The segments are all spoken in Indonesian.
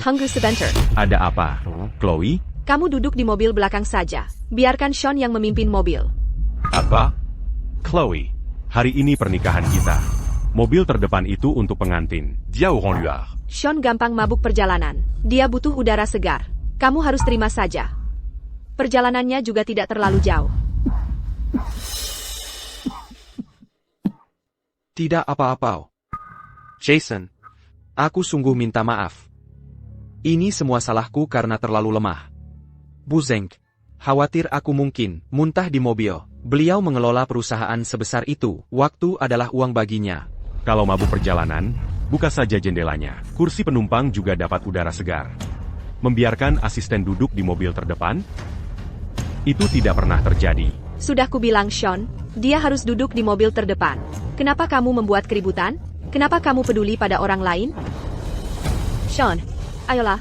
Tunggu sebentar. Ada apa, Chloe? Kamu duduk di mobil belakang saja. Biarkan Sean yang memimpin mobil. Apa? Chloe, hari ini pernikahan kita. Mobil terdepan itu untuk pengantin. Dia orang luar. Sean gampang mabuk perjalanan. Dia butuh udara segar. Kamu harus terima saja. Perjalanannya juga tidak terlalu jauh. Tidak apa-apa. Jason, aku sungguh minta maaf. Ini semua salahku karena terlalu lemah. Bu Zeng, khawatir aku mungkin muntah di mobil. Beliau mengelola perusahaan sebesar itu. Waktu adalah uang baginya. Kalau mabuk perjalanan, buka saja jendelanya. Kursi penumpang juga dapat udara segar. Membiarkan asisten duduk di mobil terdepan? Itu tidak pernah terjadi. Sudah kubilang Sean, dia harus duduk di mobil terdepan. Kenapa kamu membuat keributan? Kenapa kamu peduli pada orang lain? Sean, ayolah.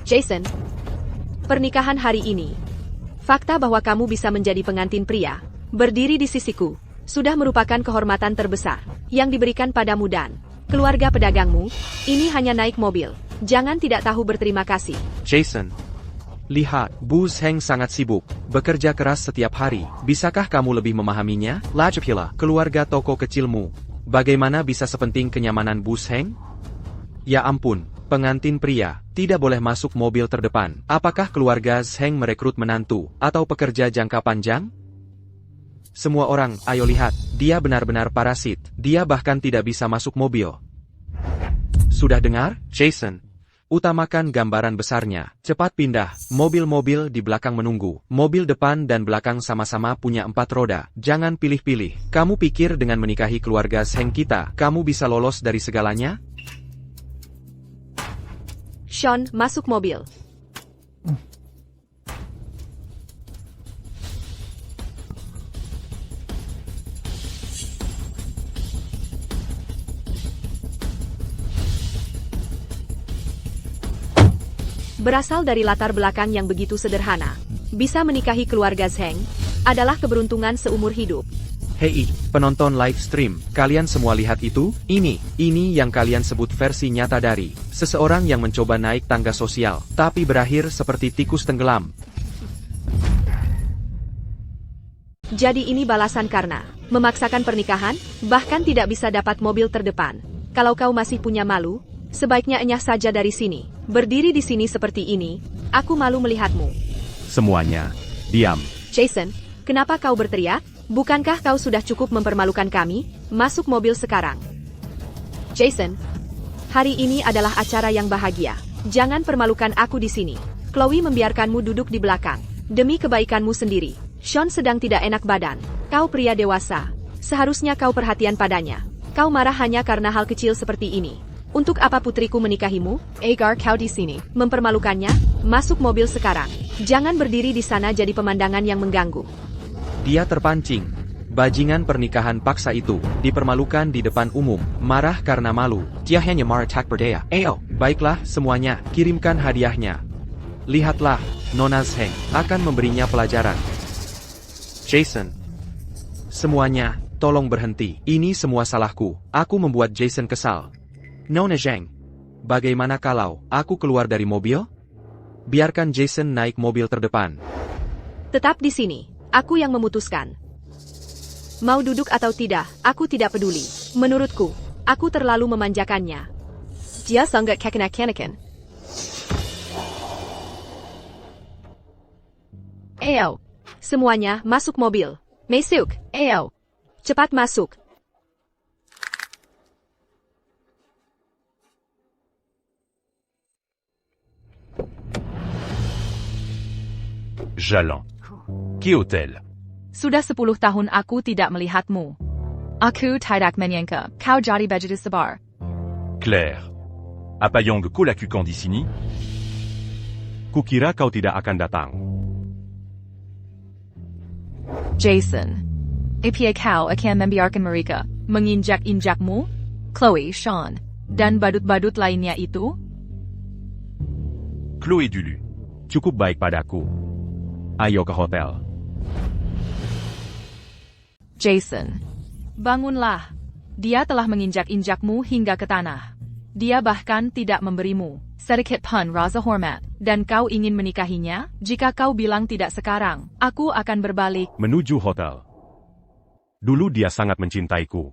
Jason, pernikahan hari ini. Fakta bahwa kamu bisa menjadi pengantin pria, berdiri di sisiku, sudah merupakan kehormatan terbesar yang diberikan padamu dan keluarga pedagangmu. Ini hanya naik mobil. Jangan tidak tahu berterima kasih. Jason, lihat, Bu Zeng sangat sibuk, bekerja keras setiap hari. Bisakah kamu lebih memahaminya? Lajapila, keluarga toko kecilmu. Bagaimana bisa sepenting kenyamanan Bu Zeng? Ya ampun, pengantin pria, tidak boleh masuk mobil terdepan. Apakah keluarga Zeng merekrut menantu, atau pekerja jangka panjang? Semua orang, ayo lihat, dia benar-benar parasit. Dia bahkan tidak bisa masuk mobil. Sudah dengar, Jason? Utamakan gambaran besarnya. Cepat pindah. Mobil-mobil di belakang menunggu. Mobil depan dan belakang sama-sama punya 4 roda. Jangan pilih-pilih. Kamu pikir dengan menikahi keluarga Zeng kita, kamu bisa lolos dari segalanya? Sean, masuk mobil. Berasal dari latar belakang yang begitu sederhana, bisa menikahi keluarga Zeng adalah keberuntungan seumur hidup. Hei, penonton live stream, kalian semua lihat itu? Ini yang kalian sebut versi nyata dari seseorang yang mencoba naik tangga sosial, tapi berakhir seperti tikus tenggelam. Jadi ini balasan karena memaksakan pernikahan, bahkan tidak bisa dapat mobil terdepan. Kalau kau masih punya malu, sebaiknya enyah saja dari sini. Berdiri di sini seperti ini, aku malu melihatmu. Semuanya, diam. Jason, kenapa kau berteriak? Bukankah kau sudah cukup mempermalukan kami? Masuk mobil sekarang. Jason, hari ini adalah acara yang bahagia. Jangan permalukan aku di sini. Chloe membiarkanmu duduk di belakang. Demi kebaikanmu sendiri. Sean sedang tidak enak badan. Kau pria dewasa. Seharusnya kau perhatian padanya. Kau marah hanya karena hal kecil seperti ini. Untuk apa putriku menikahimu? Agar kau di sini. Mempermalukannya? Masuk mobil sekarang. Jangan berdiri di sana jadi pemandangan yang mengganggu. Dia terpancing. Bajingan pernikahan paksa itu dipermalukan di depan umum. Marah karena malu. Dia hanya marah tak berdaya. Baiklah semuanya, kirimkan hadiahnya. Lihatlah, Nona Zeng akan memberinya pelajaran. Jason. Semuanya, tolong berhenti. Ini semua salahku. Aku membuat Jason kesal. Nona Zeng, bagaimana kalau aku keluar dari mobil? Biarkan Jason naik mobil terdepan. Tetap di sini. Aku yang memutuskan. Mau duduk atau tidak, aku tidak peduli. Menurutku, aku terlalu memanjakannya. Dia sangat kekanak-kanakan. Ayo. Semuanya masuk mobil. Masuk. Ayo. Cepat masuk. Jalan. Qui hôtel? Sudah 10 tahun aku tidak melihatmu. Aku tidak menyangka kau jadi begitu sabar. Claire. Apa yang kau lakukan di sini? Kukira kau tidak akan datang. Jason, apa kau akan membiarkan mereka menginjak-injakmu? Chloe, Sean, dan badut-badut lainnya itu? Chloe dulu. Cukup baik padaku. Ayo ke hotel. Jason, bangunlah. Dia telah menginjak-injakmu hingga ke tanah. Dia bahkan tidak memberimu sedikit pun rasa hormat. Dan kau ingin menikahinya? Jika kau bilang tidak sekarang, aku akan berbalik. Menuju hotel. Dulu dia sangat mencintaiku.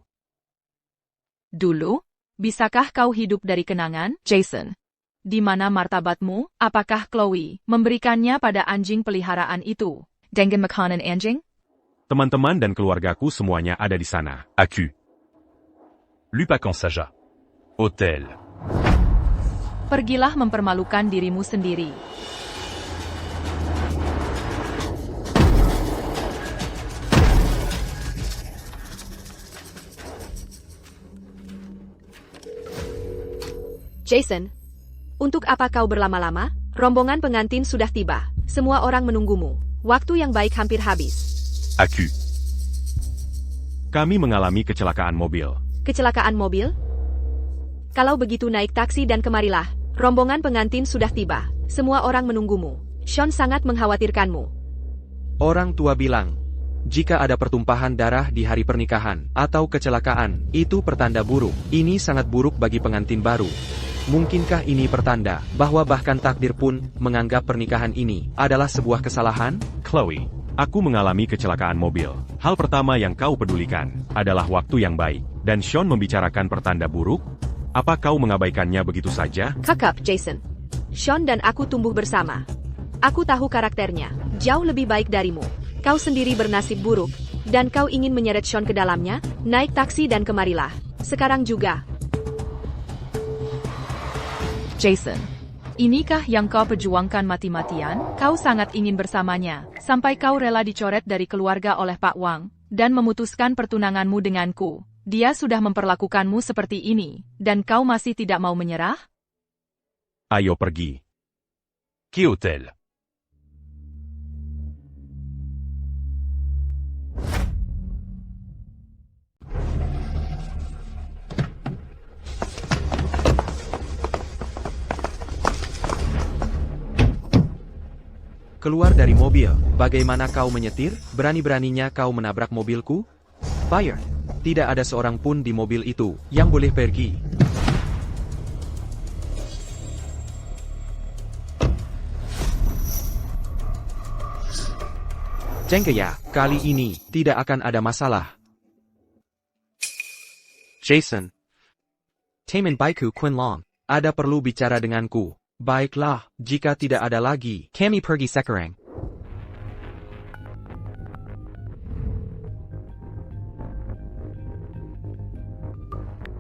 Dulu? Bisakah kau hidup dari kenangan, Jason? Di mana martabatmu? Apakah Chloe memberikannya pada anjing peliharaan itu? Dengan makanan anjing? Teman-teman dan keluargaku semuanya ada di sana. Aku. Lupakan saja. Hotel. Pergilah mempermalukan dirimu sendiri. Jason, untuk apa kau berlama-lama? Rombongan pengantin sudah tiba. Semua orang menunggumu. Waktu yang baik hampir habis. Aku. Kami mengalami kecelakaan mobil. Kecelakaan mobil? Kalau begitu naik taksi dan kemarilah. Rombongan pengantin sudah tiba. Semua orang menunggumu. Sean sangat mengkhawatirkanmu. Orang tua bilang, jika ada pertumpahan darah di hari pernikahan atau kecelakaan, itu pertanda buruk. Ini sangat buruk bagi pengantin baru. Mungkinkah ini pertanda bahwa bahkan takdir pun menganggap pernikahan ini adalah sebuah kesalahan? Chloe, aku mengalami kecelakaan mobil. Hal pertama yang kau pedulikan adalah waktu yang baik. Dan Sean membicarakan pertanda buruk? Apa kau mengabaikannya begitu saja? Kakak, Jason. Sean dan aku tumbuh bersama. Aku tahu karakternya. Jauh lebih baik darimu. Kau sendiri bernasib buruk. Dan kau ingin menyeret Sean ke dalamnya? Naik taksi dan kemarilah. Sekarang juga. Jason, inikah yang kau perjuangkan mati-matian? Kau sangat ingin bersamanya, sampai kau rela dicoret dari keluarga oleh Pak Wang, dan memutuskan pertunanganmu denganku. Dia sudah memperlakukanmu seperti ini, dan kau masih tidak mau menyerah? Ayo pergi. Qui hotel? Keluar dari mobil, bagaimana kau menyetir? Berani-beraninya kau menabrak mobilku? Fire! Tidak ada seorang pun di mobil itu yang boleh pergi. Cengkaya, kali ini tidak akan ada masalah. Jason. Teman baikku Quinlong, ada perlu bicara denganku. Baiklah, jika tidak ada lagi, kami pergi sekarang.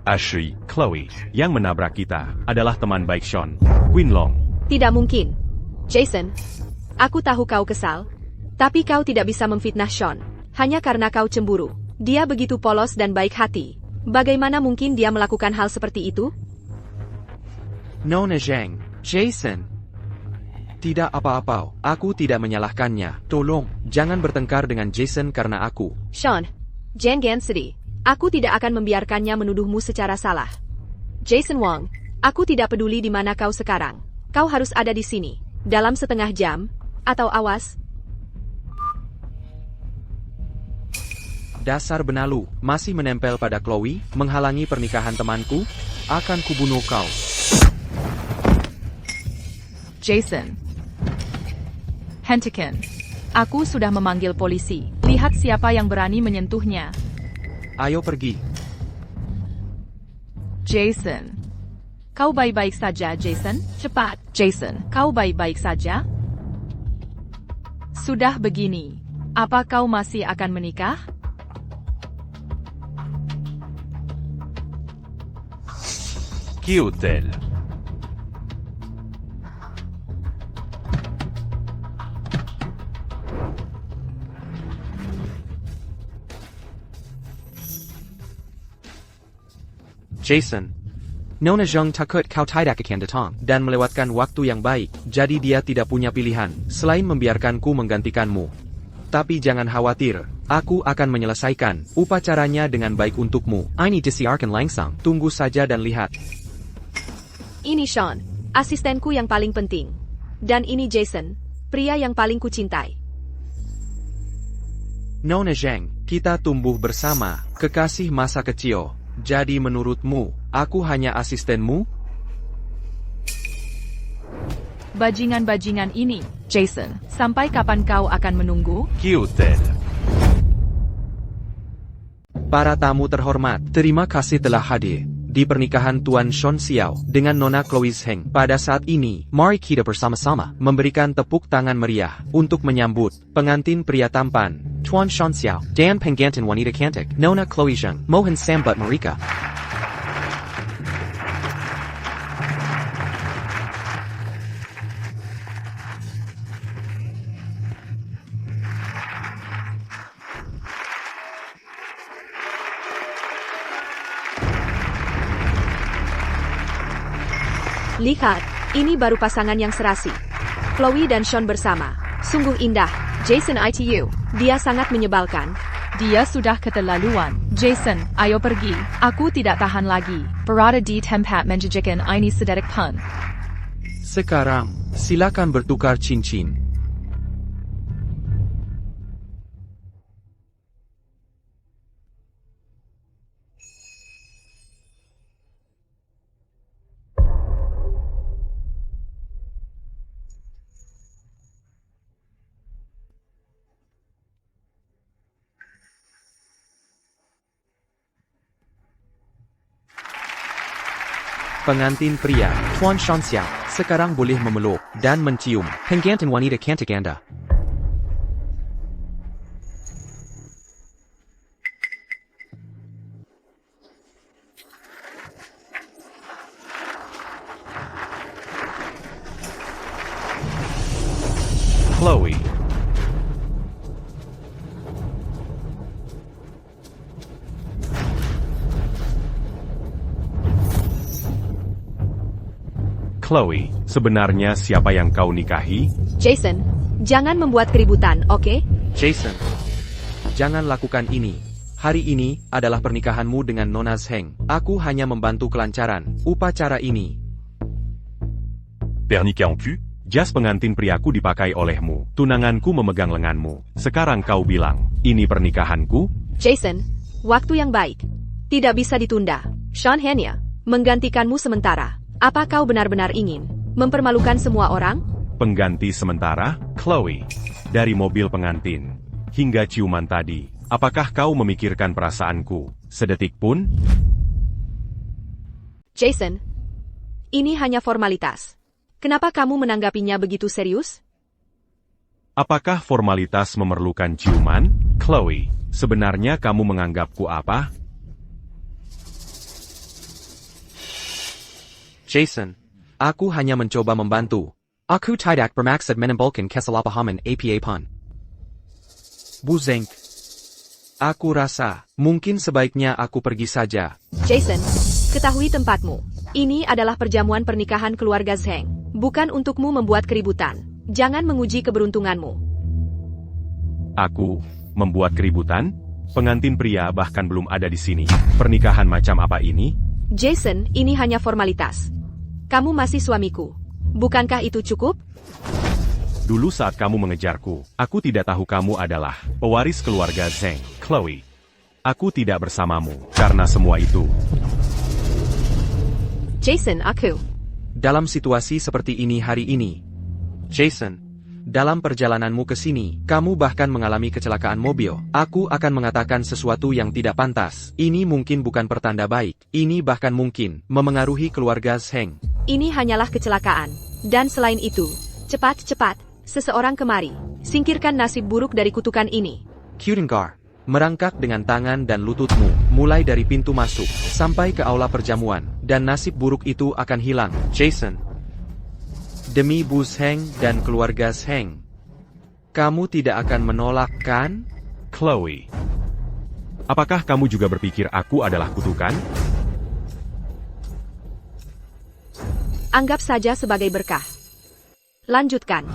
Ashley, Chloe, yang menabrak kita adalah teman baik Sean, Quinlong. Tidak mungkin. Jason, aku tahu kau kesal. Tapi kau tidak bisa memfitnah Sean. Hanya karena kau cemburu. Dia begitu polos dan baik hati. Bagaimana mungkin dia melakukan hal seperti itu? Nona Zhang. Jason. Tidak apa-apa, aku tidak menyalahkannya. Tolong, jangan bertengkar dengan Jason karena aku. Sean, jangan sedih. Aku tidak akan membiarkannya menuduhmu secara salah. Jason Wong, aku tidak peduli di mana kau sekarang. Kau harus ada di sini. Dalam setengah jam. Atau awas. Dasar benalu, masih menempel pada Chloe, menghalangi pernikahan temanku? Akan kubunuh kau. Jason. Hentikan. Aku sudah memanggil polisi. Lihat siapa yang berani menyentuhnya. Ayo pergi. Jason. Kau baik-baik saja, Jason? Cepat, Jason. Kau baik-baik saja? Sudah begini. Apa kau masih akan menikah? Qui hotel? Jason. Nona Zhang takut kau tidak akan datang dan melewatkan waktu yang baik, jadi dia tidak punya pilihan selain membiarkanku menggantikanmu. Tapi jangan khawatir, aku akan menyelesaikan upacaranya dengan baik untukmu. Ini disiarkan langsung, tunggu saja dan lihat. Ini Sean, asistenku yang paling penting. Dan ini Jason, pria yang paling kucintai. Nona Zhang, kita tumbuh bersama, kekasih masa kecil. Jadi menurutmu, aku hanya asistenmu? Bajingan-bajingan ini, Jason, sampai kapan kau akan menunggu? Kyutel. Para tamu terhormat, terima kasih telah hadir di pernikahan Tuan Sean Xiao dengan Nona Chloe Zheng. Pada saat ini, mari kita bersama-sama memberikan tepuk tangan meriah untuk menyambut pengantin pria tampan, Tuan Sean Xiao, dan pengantin wanita cantik, Nona Chloe Zheng. Mohon sambut mereka. Lihat, ini baru pasangan yang serasi. Chloe dan Sean bersama. Sungguh indah. Jason ITU. Dia sangat menyebalkan. Dia sudah keterlaluan. Jason, ayo pergi. Aku tidak tahan lagi. Berada di tempat menjijikan ini sederek pun. Sekarang, silakan bertukar cincin. Pengantin pria, Tuan Sean Xiao, sekarang boleh memeluk dan mencium pengantin wanita cantik Anda. Chloe. Chloe, sebenarnya siapa yang kau nikahi? Jason, jangan membuat keributan, oke? Jason, jangan lakukan ini. Hari ini adalah pernikahanmu dengan Nona Zheng. Aku hanya membantu kelancaran upacara ini. Pernika en cul. Jas pengantin priaku dipakai olehmu. Tunanganku memegang lenganmu. Sekarang kau bilang, ini pernikahanku? Jason, waktu yang baik. Tidak bisa ditunda. Sean hanya menggantikanmu sementara. Apa kau benar-benar ingin mempermalukan semua orang? Pengganti sementara, Chloe. Dari mobil pengantin hingga ciuman tadi, apakah kau memikirkan perasaanku sedetik pun? Jason, ini hanya formalitas. Kenapa kamu menanggapinya begitu serius? Apakah formalitas memerlukan ciuman? Chloe, sebenarnya kamu menganggapku apa? Jason, aku hanya mencoba membantu. Aku tidak bermaksud menimbulkan kesalahpahaman apa pun. Bu Zheng, aku rasa mungkin sebaiknya aku pergi saja. Jason, ketahui tempatmu. Ini adalah perjamuan pernikahan keluarga Zheng, bukan untukmu membuat keributan. Jangan menguji keberuntunganmu. Aku membuat keributan? Pengantin pria bahkan belum ada di sini. Pernikahan macam apa ini? Jason, ini hanya formalitas. Kamu masih suamiku. Bukankah itu cukup? Dulu saat kamu mengejarku, aku tidak tahu kamu adalah pewaris keluarga Zheng, Chloe. Aku tidak bersamamu karena semua itu. Jason, aku. Dalam situasi seperti ini hari ini, Jason, dalam perjalananmu ke sini, kamu bahkan mengalami kecelakaan mobil. Aku akan mengatakan sesuatu yang tidak pantas. Ini mungkin bukan pertanda baik. Ini bahkan mungkin memengaruhi keluarga Zheng. Ini hanyalah kecelakaan. Dan selain itu, cepat-cepat, seseorang kemari. Singkirkan nasib buruk dari kutukan ini. Kudengar, merangkak dengan tangan dan lututmu, mulai dari pintu masuk, sampai ke aula perjamuan, dan nasib buruk itu akan hilang. Jason, demi Bu Zheng dan keluarga Zheng, kamu tidak akan menolak, kan? Chloe, apakah kamu juga berpikir aku adalah kutukan? Anggap saja sebagai berkah. Lanjutkan.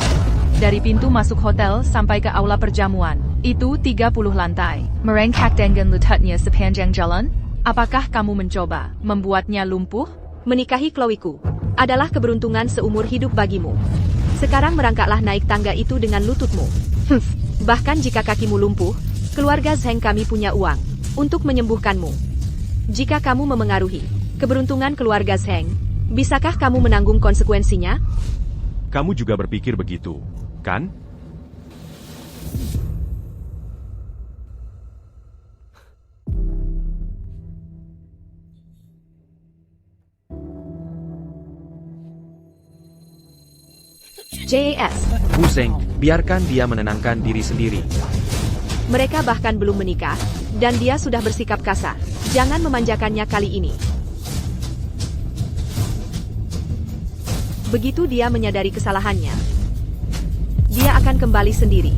Dari pintu masuk hotel sampai ke aula perjamuan, itu 30 lantai. Merengkak dengan lututnya sepanjang jalan? Apakah kamu mencoba membuatnya lumpuh? Menikahi Chloeku adalah keberuntungan seumur hidup bagimu. Sekarang merangkaklah naik tangga itu dengan lututmu. Bahkan jika kakimu lumpuh, keluarga Zheng kami punya uang untuk menyembuhkanmu. Jika kamu memengaruhi keberuntungan keluarga Zheng, bisakah kamu menanggung konsekuensinya? Kamu juga berpikir begitu, kan? JAS. Bu Zheng, biarkan dia menenangkan diri sendiri. Mereka bahkan belum menikah, dan dia sudah bersikap kasar. Jangan memanjakannya kali ini. Begitu dia menyadari kesalahannya, dia akan kembali sendiri.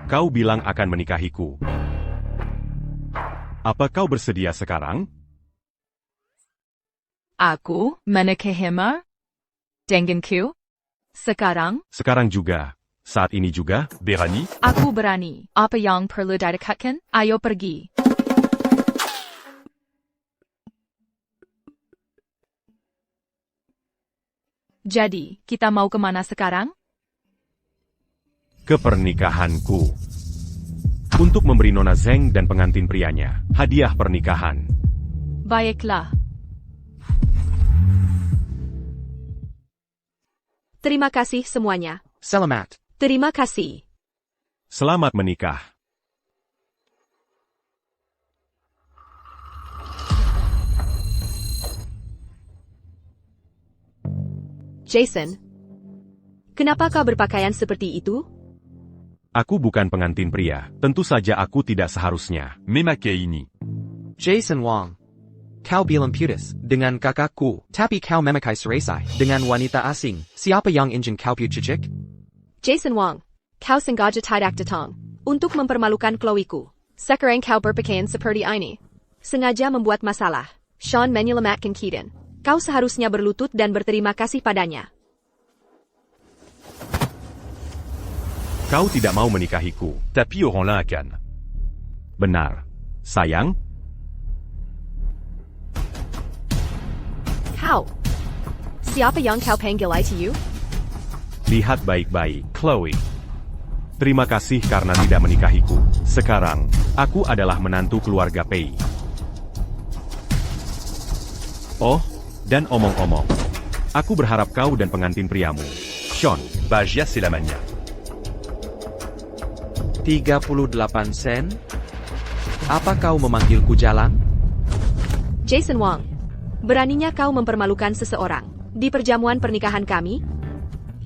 Kau bilang akan menikahiku. Apa kau bersedia sekarang? Aku menikahimu denganku sekarang. Sekarang juga. Saat ini juga. Berani, Aku berani. Apa yang perlu didekatkan? Ayo pergi. Jadi, kita mau kemana sekarang? Ke pernikahanku. Untuk memberi Nona Zheng dan pengantin prianya hadiah pernikahan. Baiklah. Terima kasih semuanya. Selamat. Terima kasih. Selamat menikah. Jason, kenapa kau berpakaian seperti itu? Aku bukan pengantin pria. Tentu saja aku tidak seharusnya. memakai ini. Jason Wang. Kau bilang putus dengan kakakku, tapi kau memakai seresai dengan wanita asing. Siapa yang ingin kau pucicik? Jason Wang, kau sengaja tidak datang untuk mempermalukan Chloe-ku. Sekarang kau berpakaian seperti ini. Sengaja membuat masalah. Sean menyelamatkan Keaton. Kau seharusnya berlutut dan berterima kasih padanya. Kau tidak mau menikahiku. Tapi auront l'un à Cannes. Benar. Sayang, Kau. Siapa yang kau panggil ITU? lihat baik-baik, Chloe. Terima kasih karena tidak menikahiku. Sekarang, aku adalah menantu keluarga Pei. Oh, dan omong-omong. Aku berharap kau dan pengantin priamu, Sean, Bagia c'est la mania. 38 sen? Apa kau memanggilku jalan? Jason Wang. Beraninya kau mempermalukan seseorang di perjamuan pernikahan kami?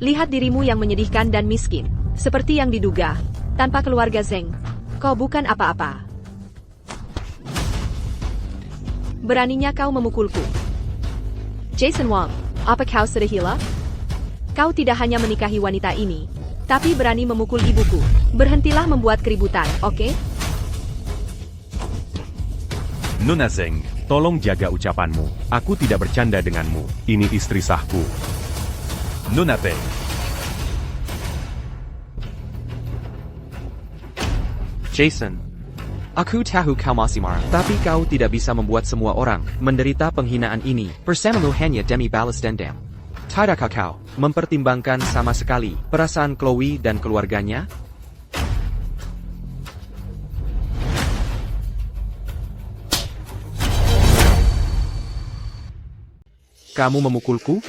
Lihat dirimu yang menyedihkan dan miskin, seperti yang diduga. Tanpa keluarga Zheng, kau bukan apa-apa. Beraninya kau memukulku. Jason Wang, apa kau sudah gila? Kau tidak hanya menikahi wanita ini, tapi berani memukul ibuku. Berhentilah membuat keributan, oke? Nona Zheng, tolong jaga ucapanmu. Aku tidak bercanda denganmu. Ini istri sahku. Nona Pei. Jason. Aku tahu kau masih marah, tapi kau tidak bisa membuat semua orang menderita penghinaan ini. Bersamamu hanya demi balas dendam. Tidakkah kau mempertimbangkan sama sekali perasaan Chloe dan keluarganya? Kamu memukulku?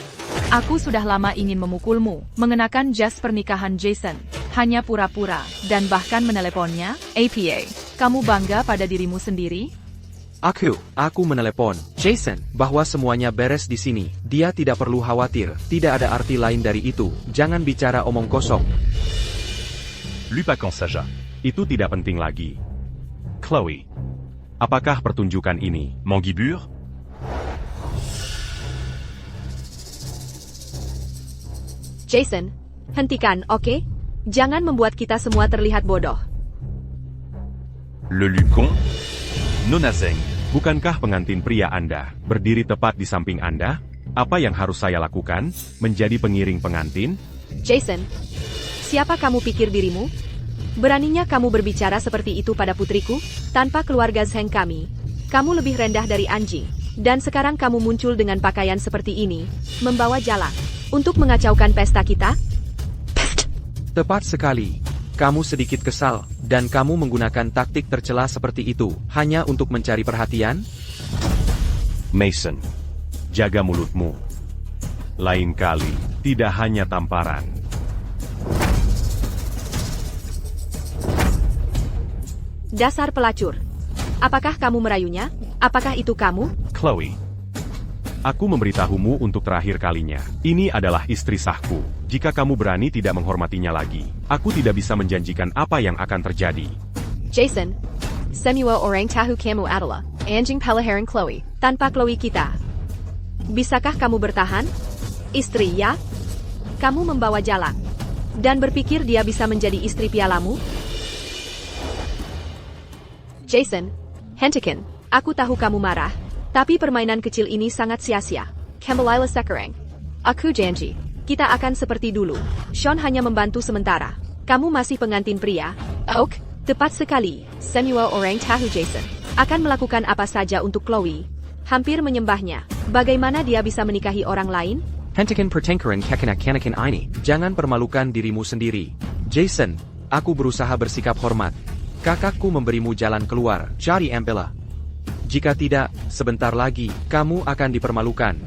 Aku sudah lama ingin memukulmu, mengenakan jas pernikahan Jason. Hanya pura-pura, dan bahkan meneleponnya. APA, kamu bangga pada dirimu sendiri? Aku menelepon Jason bahwa semuanya beres di sini. Dia tidak perlu khawatir, tidak ada arti lain dari itu. Jangan bicara omong kosong. Lupakan saja. Itu tidak penting lagi. Chloe, apakah pertunjukan ini? Manguibure? Jason, hentikan, oke? Jangan membuat kita semua terlihat bodoh. Le Lucon? Nona Zheng. Bukankah pengantin pria Anda berdiri tepat di samping Anda? Apa yang harus saya lakukan? Menjadi pengiring pengantin? Jason, siapa kamu pikir dirimu? Beraninya kamu berbicara seperti itu pada putriku? Tanpa keluarga Zheng kami, kamu lebih rendah dari anjing. Dan sekarang kamu muncul dengan pakaian seperti ini, membawa jalan untuk mengacaukan pesta kita? Tepat sekali. kamu sedikit kesal, dan kamu menggunakan taktik tercela seperti itu, hanya untuk mencari perhatian? Mason, jaga mulutmu. Lain kali, tidak hanya tamparan. Dasar pelacur. Apakah kamu merayunya? Apakah itu kamu? Chloe, aku memberitahumu untuk terakhir kalinya. Ini adalah istri sahku. Jika kamu berani tidak menghormatinya lagi, aku tidak bisa menjanjikan apa yang akan terjadi. Jason, semua orang tahu kamu adalah anjing peliharaan Chloe. Tanpa Chloe kita. Bisakah kamu bertahan? Istri ya? Kamu membawa jalan. Dan berpikir dia bisa menjadi istri pialamu? Jason, hentikan. Aku tahu kamu marah. Tapi permainan kecil ini sangat sia-sia. Kembalilah sekarang. Aku janji. Kita akan seperti dulu. Sean hanya membantu sementara. Kamu masih pengantin pria. Oak, tepat sekali. Semua orang tahu Jason akan melakukan apa saja untuk Chloe. Hampir menyembahnya. Bagaimana dia bisa menikahi orang lain? Hentikan pertengkaran kekanak-kanakan ini. Jangan permalukan dirimu sendiri. Jason, aku berusaha bersikap hormat. Kakakku memberimu jalan keluar. Cari Ambella. Jika tidak, sebentar lagi, kamu akan dipermalukan.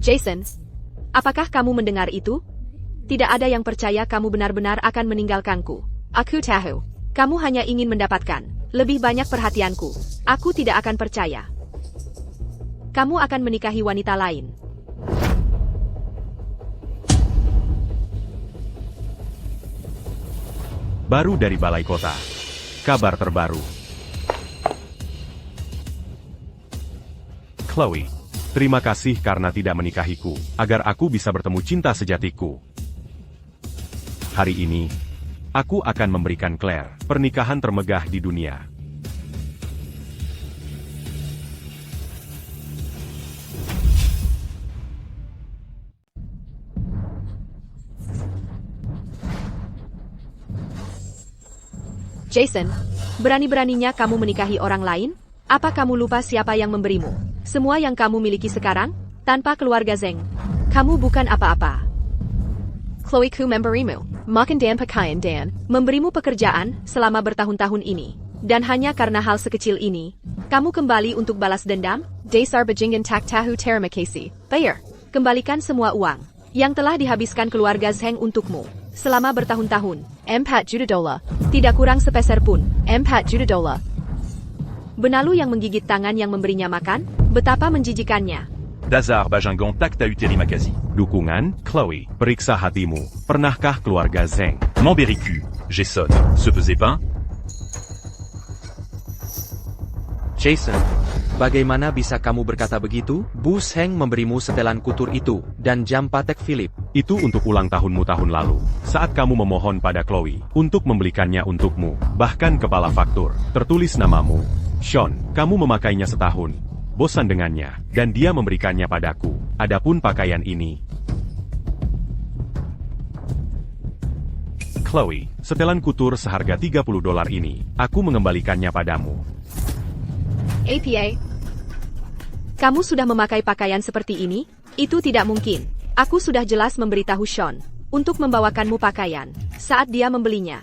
Jason, apakah kamu mendengar itu? Tidak ada yang percaya kamu benar-benar akan meninggalkanku. Aku tahu. Kamu hanya ingin mendapatkan lebih banyak perhatianku. Aku tidak akan percaya. Kamu akan menikahi wanita lain. Baru dari balai kota. Kabar terbaru. Chloe, terima kasih karena tidak menikahiku, agar aku bisa bertemu cinta sejatiku. Hari ini, aku akan memberikan Claire pernikahan termegah di dunia. Jason, berani-beraninya kamu menikahi orang lain? Apa kamu lupa siapa yang memberimu semua yang kamu miliki sekarang? Tanpa keluarga Zeng, kamu bukan apa-apa. Chloe ku memberimu makan dan pakaian dan memberimu pekerjaan selama bertahun-tahun ini. Dan hanya karena hal sekecil ini, kamu kembali untuk balas dendam? Dasar bajingan tak tahu terima kasih. Bayar, kembalikan semua uang yang telah dihabiskan keluarga Zeng untukmu selama bertahun-tahun. 4 juta dolar. Tidak kurang sepeser pun. 4 juta dolar. Benalu yang menggigit tangan yang memberinya makan? Betapa menjijikannya. Dazar Bagingon tak Tahuteri Makazi. Dukungan, Chloe, periksa hatimu. Pernahkah keluarga Zeng Montbéricu, Jason, se faisait pas? Jason, bagaimana bisa kamu berkata begitu? Bu Heng memberimu setelan kutur itu, dan jam Patek Philippe. Itu untuk ulang tahunmu tahun lalu, saat kamu memohon pada Chloe untuk membelikannya untukmu, bahkan kepala faktur, tertulis namamu. Sean, kamu memakainya setahun, bosan dengannya, dan dia memberikannya padaku. Adapun pakaian ini, Chloe, setelan kutur seharga 30 dolar ini, aku mengembalikannya padamu. APA, kamu sudah memakai pakaian seperti ini? Itu tidak mungkin. Aku sudah jelas memberitahu Sean untuk membawakanmu pakaian saat dia membelinya.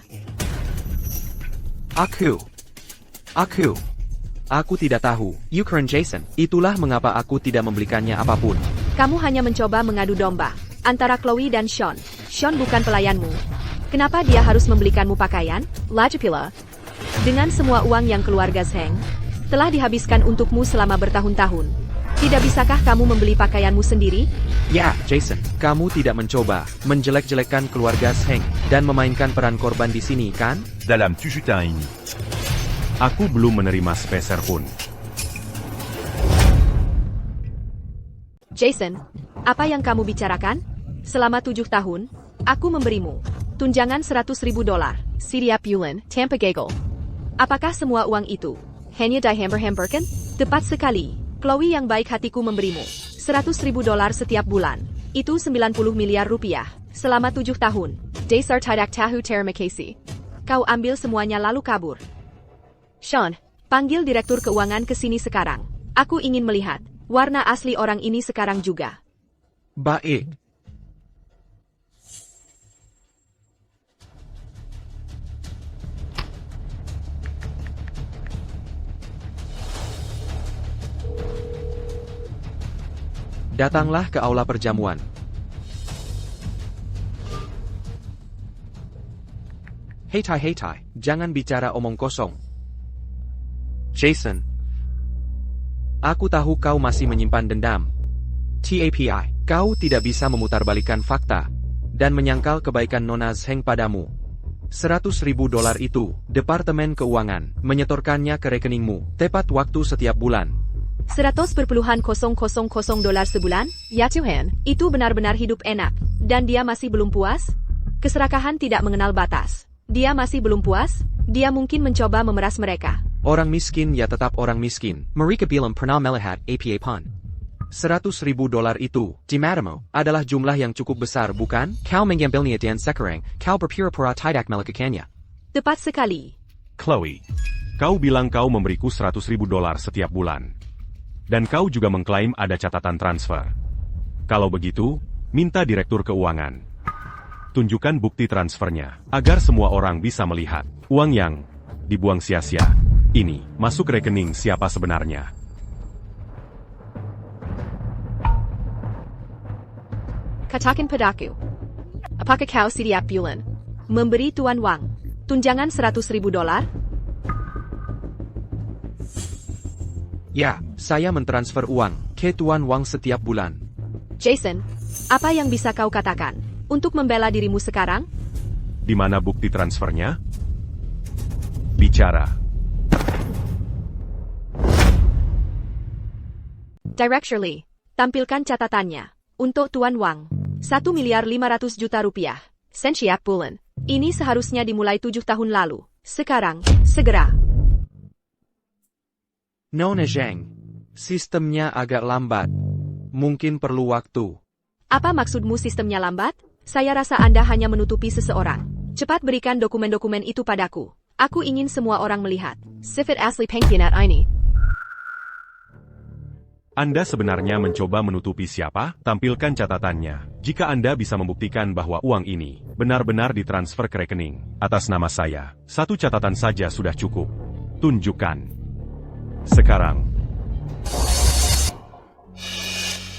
Aku tidak tahu. Ukraine Jason, itulah mengapa aku tidak membelikannya apapun. Kamu hanya mencoba mengadu domba antara Chloe dan Sean. Sean bukan pelayanmu. Kenapa dia harus membelikanmu pakaian? Lajapila. Dengan semua uang yang keluarga Zeng telah dihabiskan untukmu selama bertahun-tahun, tidak bisakah kamu membeli pakaianmu sendiri? Ya, Jason, kamu tidak mencoba menjelek-jelekkan keluarga Zeng dan memainkan peran korban di sini, kan? Dalam 7 juta ini. Aku belum menerima sepeser pun. Jason, apa yang kamu bicarakan? Selama 7 tahun, aku memberimu tunjangan 100.000 dolar. Setiap bulan, tanpa gagal. Apakah semua uang itu hanya dihambar-hambarkan? Tepat sekali. Chloe yang baik hatiku memberimu 100.000 dolar setiap bulan. Itu 90 miliar rupiah selama 7 tahun. Dasar tidak tahu terima kasih. Kau ambil semuanya lalu kabur. Sean, panggil direktur keuangan ke sini sekarang. Aku ingin melihat warna asli orang ini sekarang juga. Baik. Datanglah ke aula perjamuan. Hei Tai, jangan bicara omong kosong. Jason. Aku tahu kau masih menyimpan dendam. TAPI, kau tidak bisa memutarbalikkan fakta dan menyangkal kebaikan Nona Zheng padamu. $100.000 itu, Departemen Keuangan, menyetorkannya ke rekeningmu, tepat waktu setiap bulan. $100,000 sebulan? Ya Tuhan, itu benar-benar hidup enak. Dan dia masih belum puas? Keserakahan tidak mengenal batas. Dia masih belum puas? Dia mungkin mencoba memeras mereka. Orang miskin ya tetap orang miskin. Mereka bilang pernah melihat APA pun. $100.000 itu, di matamu, adalah jumlah yang cukup besar bukan? Kau mengambilnya dan sekarang, kau berpura-pura tidak melakukannya. Tepat sekali. Chloe, kau bilang kau memberiku $100.000 setiap bulan. Dan kau juga mengklaim ada catatan transfer. Kalau begitu, minta direktur keuangan. Tunjukkan bukti transfernya, agar semua orang bisa melihat. Uang yang dibuang sia-sia, ini masuk rekening siapa sebenarnya. Katakan padaku. Apakah kau siap bulan? Memberi Tuan Wang tunjangan $100.000? Ya, saya mentransfer uang ke Tuan Wang setiap bulan. Jason, apa yang bisa kau katakan untuk membela dirimu sekarang? Di mana bukti transfernya? Bicara. Directly, tampilkan catatannya. Untuk Tuan Wang, $1.500.000.000. Siap bulan. Ini seharusnya dimulai 7 tahun lalu. Sekarang, segera. Nona Zheng, sistemnya agak lambat. Mungkin perlu waktu. Apa maksudmu sistemnya lambat? Saya rasa Anda hanya menutupi seseorang. Cepat berikan dokumen-dokumen itu padaku. Aku ingin semua orang melihat. Sifat asli pengkhianat ini. Anda sebenarnya mencoba menutupi siapa? Tampilkan catatannya. Jika Anda bisa membuktikan bahwa uang ini benar-benar ditransfer ke rekening atas nama saya, satu catatan saja sudah cukup. Tunjukkan. Sekarang.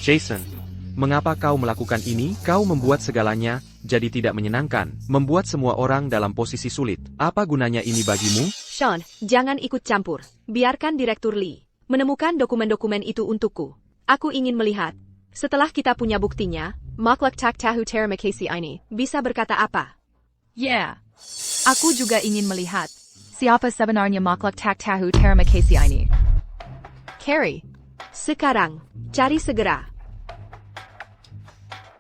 Jason, mengapa kau melakukan ini? Kau membuat segalanya jadi tidak menyenangkan, membuat semua orang dalam posisi sulit. Apa gunanya ini bagimu? Sean, jangan ikut campur. Biarkan Direktur Lee menemukan dokumen-dokumen itu untukku. Aku ingin melihat. Setelah kita punya buktinya, makhluk tak tahu terima kasih ini bisa berkata apa? Yeah. Aku juga ingin melihat. Siapa sebenarnya makhluk tak tahu terima kasih ini? Carrie. Sekarang, cari segera.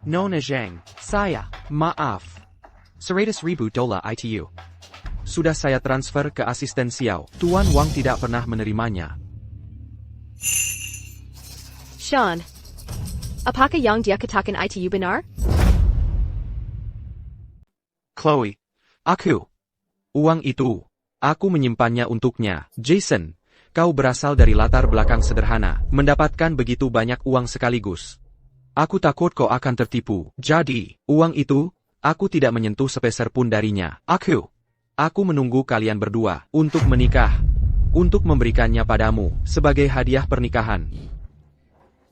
Nona Zheng, saya, maaf. $100.000 ITU. Sudah saya transfer ke asisten Xiao. Tuan Wang tidak pernah menerimanya. Sean, apakah yang dia katakan itu benar? Chloe, uang itu, aku menyimpannya untuknya. Jason, kau berasal dari latar belakang sederhana, mendapatkan begitu banyak uang sekaligus. Aku takut kau akan tertipu. Jadi, uang itu, aku tidak menyentuh sepeser pun darinya. Aku menunggu kalian berdua untuk menikah, untuk memberikannya padamu sebagai hadiah pernikahan.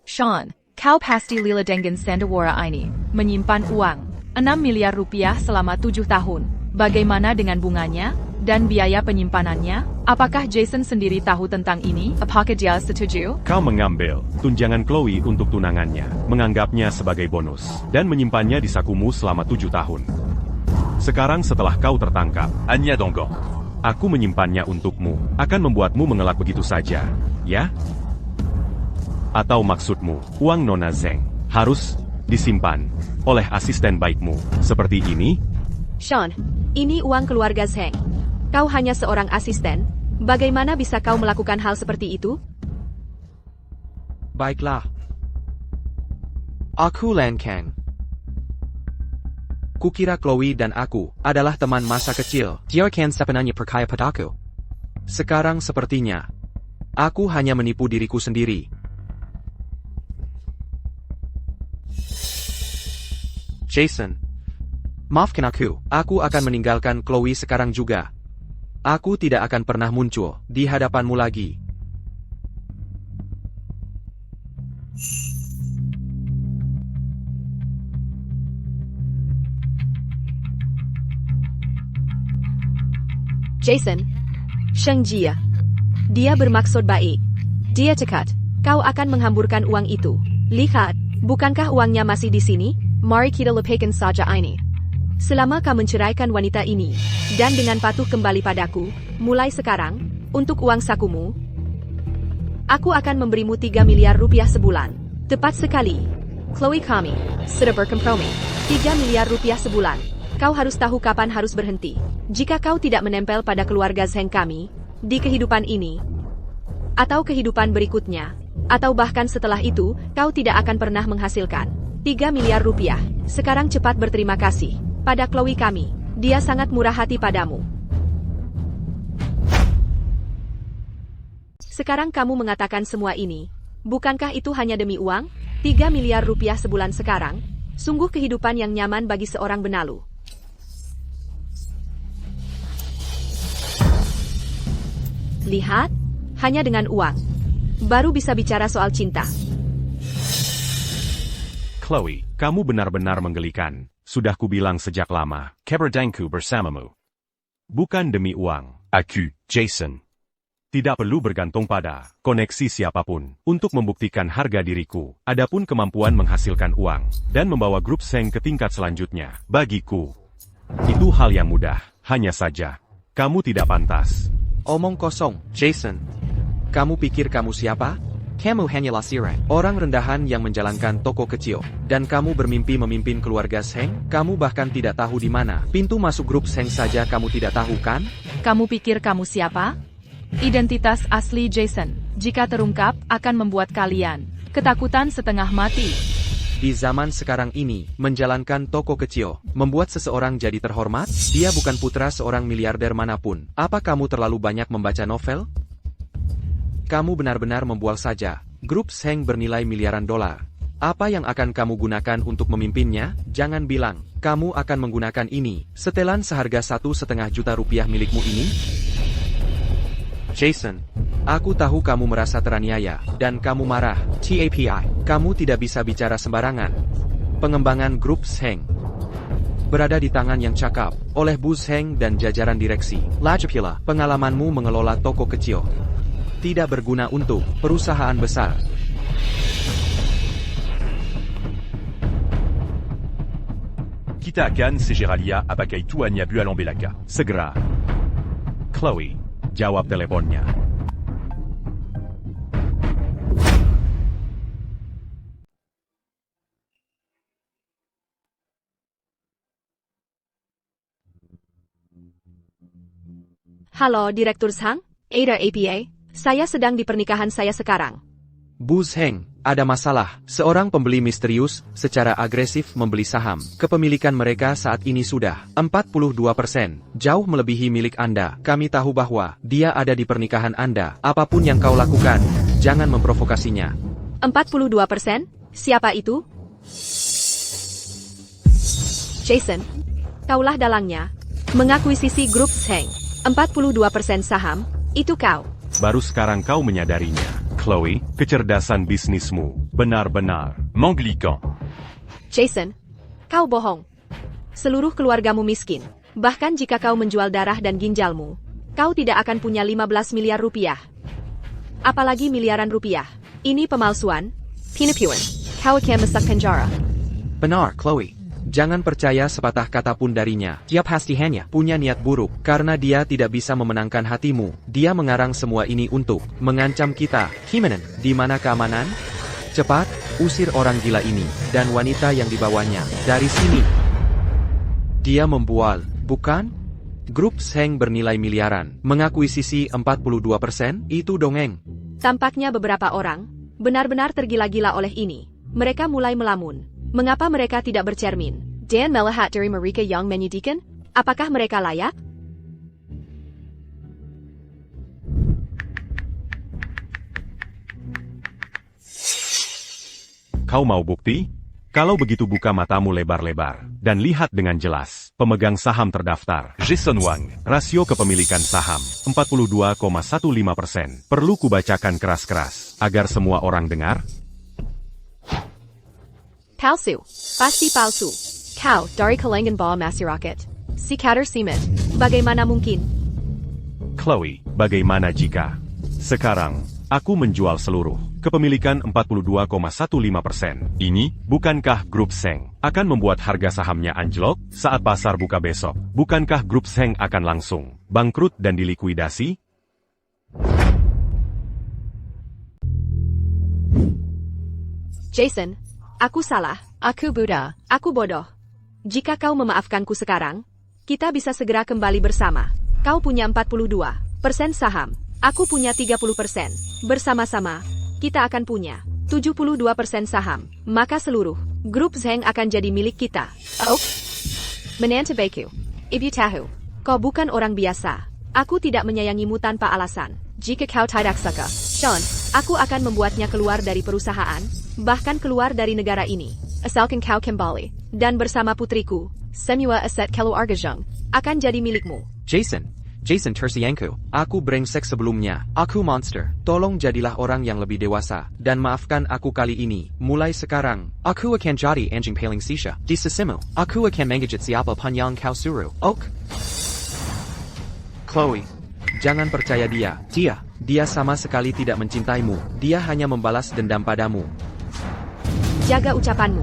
Sean, kau pasti lila dengan Sandawara ini, menyimpan uang, $6 miliar selama 7 tahun. Bagaimana dengan bunganya, dan biaya penyimpanannya? Apakah Jason sendiri tahu tentang ini? Apakah dia setuju? Kau mengambil tunjangan Chloe untuk tunangannya, menganggapnya sebagai bonus, dan menyimpannya di sakumu selama 7 tahun. Sekarang setelah kau tertangkap, Anya Donggon. aku menyimpannya untukmu, akan membuatmu mengelak begitu saja, ya? Atau maksudmu, uang Nona Zheng harus disimpan oleh asisten baikmu, seperti ini? Sean, ini uang keluarga Zheng. Kau hanya seorang asisten. Bagaimana bisa kau melakukan hal seperti itu? Baiklah. Aku Lan Kang. Kukira Chloe dan aku adalah teman masa kecil. Dia kan sebenarnya percaya padaku. Sekarang sepertinya, aku hanya menipu diriku sendiri. Jason, maafkan aku akan meninggalkan Chloe sekarang juga. Aku tidak akan pernah muncul di hadapanmu lagi. Jason. Sheng Jia. Dia bermaksud baik. Dia cekat. Kau akan menghamburkan uang itu. Lihat, bukankah uangnya masih di sini? Mari kita lepaskan saja ini. Selama kau menceraikan wanita ini, dan dengan patuh kembali padaku, mulai sekarang, untuk uang sakumu, aku akan memberimu 3 miliar rupiah sebulan. Tepat sekali. Chloe, kami sudah berkompromi. 3 miliar rupiah sebulan. Kau harus tahu kapan harus berhenti. Jika kau tidak menempel pada keluarga Zheng kami, di kehidupan ini, atau kehidupan berikutnya, atau bahkan setelah itu, kau tidak akan pernah menghasilkan 3 miliar rupiah. Sekarang cepat berterima kasih pada Chloe kami. Dia sangat murah hati padamu. Sekarang kamu mengatakan semua ini. Bukankah itu hanya demi uang? 3 miliar rupiah sebulan sekarang. Sungguh kehidupan yang nyaman bagi seorang benalu. Lihat, hanya dengan uang, baru bisa bicara soal cinta. Chloe, kamu benar-benar menggelikan. Sudah kubilang sejak lama, keberdangku bersamamu. Bukan demi uang. Aku, Jason. Tidak perlu bergantung pada koneksi siapapun untuk membuktikan harga diriku. Adapun kemampuan menghasilkan uang dan membawa grup Zheng ke tingkat selanjutnya, bagiku, itu hal yang mudah. Hanya saja, kamu tidak pantas. Omong kosong, Jason. Kamu pikir kamu siapa? Kamu hanyalah sirai, orang rendahan yang menjalankan toko kecil. Dan kamu bermimpi memimpin keluarga Zheng? Kamu bahkan tidak tahu di mana pintu masuk grup Zheng saja kamu tidak tahu kan? Kamu pikir kamu siapa? Identitas asli Jason, jika terungkap, akan membuat kalian ketakutan setengah mati. Di zaman sekarang ini, menjalankan toko kecil, membuat seseorang jadi terhormat? Dia bukan putra seorang miliarder manapun. Apa kamu terlalu banyak membaca novel? Kamu benar-benar membual saja. Grup Zheng bernilai miliaran dolar. Apa yang akan kamu gunakan untuk memimpinnya? Jangan bilang, kamu akan menggunakan ini, setelan seharga 1,5 juta rupiah milikmu ini? Jason, aku tahu kamu merasa teraniaya, dan kamu marah. TAPI, kamu tidak bisa bicara sembarangan. Pengembangan grup Zheng berada di tangan yang cakap, oleh Bu Zheng dan jajaran direksi. Lagipula, pengalamanmu mengelola toko kecil tidak berguna untuk perusahaan besar. Kita akan segeralia apakai tuannya bu alambelaka. Segera. Chloe, jawab teleponnya. Halo, Direktur Zhang? Ada APA? Saya sedang di pernikahan saya sekarang. Bu Zheng, ada masalah. Seorang pembeli misterius, secara agresif membeli saham. Kepemilikan mereka saat ini sudah 42%, jauh melebihi milik Anda. Kami tahu bahwa dia ada di pernikahan Anda. Apapun yang kau lakukan, jangan memprovokasinya. 42%? Siapa itu? Jason, kaulah dalangnya. Mengakuisisi grup Zheng. 42% saham, itu kau. Baru sekarang kau menyadarinya. Chloe, kecerdasan bisnismu benar-benar Manglican. Jason, kau bohong. Seluruh keluargamu miskin. Bahkan jika kau menjual darah dan ginjalmu, kau tidak akan punya 15 miliar rupiah. Apalagi miliaran rupiah. Ini pemalsuan. Penipuan. Kau akan masuk penjara. Benar, Chloe. Jangan percaya sepatah kata pun darinya. Dia pasti hanya punya niat buruk, karena dia tidak bisa memenangkan hatimu. Dia mengarang semua ini untuk mengancam kita. Himenen, di mana keamanan? Cepat, usir orang gila ini, dan wanita yang dibawanya, dari sini. Dia membual, bukan? Grup Zheng bernilai miliaran, mengakuisisi 42%, itu dongeng. Tampaknya beberapa orang benar-benar tergila-gila oleh ini. Mereka mulai melamun. Mengapa mereka tidak bercermin dan melihat dari mereka yang menyedihkan? Apakah mereka layak? Kau mau bukti? Kalau begitu buka matamu lebar-lebar, dan lihat dengan jelas. Pemegang saham terdaftar, Jason Wang. rasio kepemilikan saham, 42,15%. Perlu kubacakan keras-keras, agar semua orang dengar? Palsu. Pasti palsu. Kau dari kalangan bawah masyarakat. Si Kader Simit. Bagaimana mungkin? Chloe, bagaimana jika sekarang aku menjual seluruh kepemilikan 42,15%? Ini, bukankah grup Zheng akan membuat harga sahamnya anjlok saat pasar buka besok? Bukankah grup Zheng akan langsung bangkrut dan dilikuidasi? Jason, aku salah. Aku Buddha. Aku bodoh. Jika kau memaafkanku sekarang, kita bisa segera kembali bersama. Kau punya 42% saham. Aku punya 30%. Bersama-sama, kita akan punya 72% saham. Maka seluruh grup Zheng akan jadi milik kita. Oh, Menantubaku. Ibu tahu, kau bukan orang biasa. Aku tidak menyayangimu tanpa alasan. Jika kau tidak suka, Sean, aku akan membuatnya keluar dari perusahaan, bahkan keluar dari negara ini. Asalkan kau kembali, dan bersama putriku, semua aset keluarga Zheng, akan jadi milikmu. Jason Tersienko, aku brengsek sebelumnya, aku monster, tolong jadilah orang yang lebih dewasa, dan maafkan aku kali ini, mulai sekarang, aku akan jadi anjing paling sisa, di sisimu, aku akan menggigit siapa pun yang kau suruh, ok? Chloe, jangan percaya dia sama sekali tidak mencintaimu, dia hanya membalas dendam padamu. Jaga ucapanmu.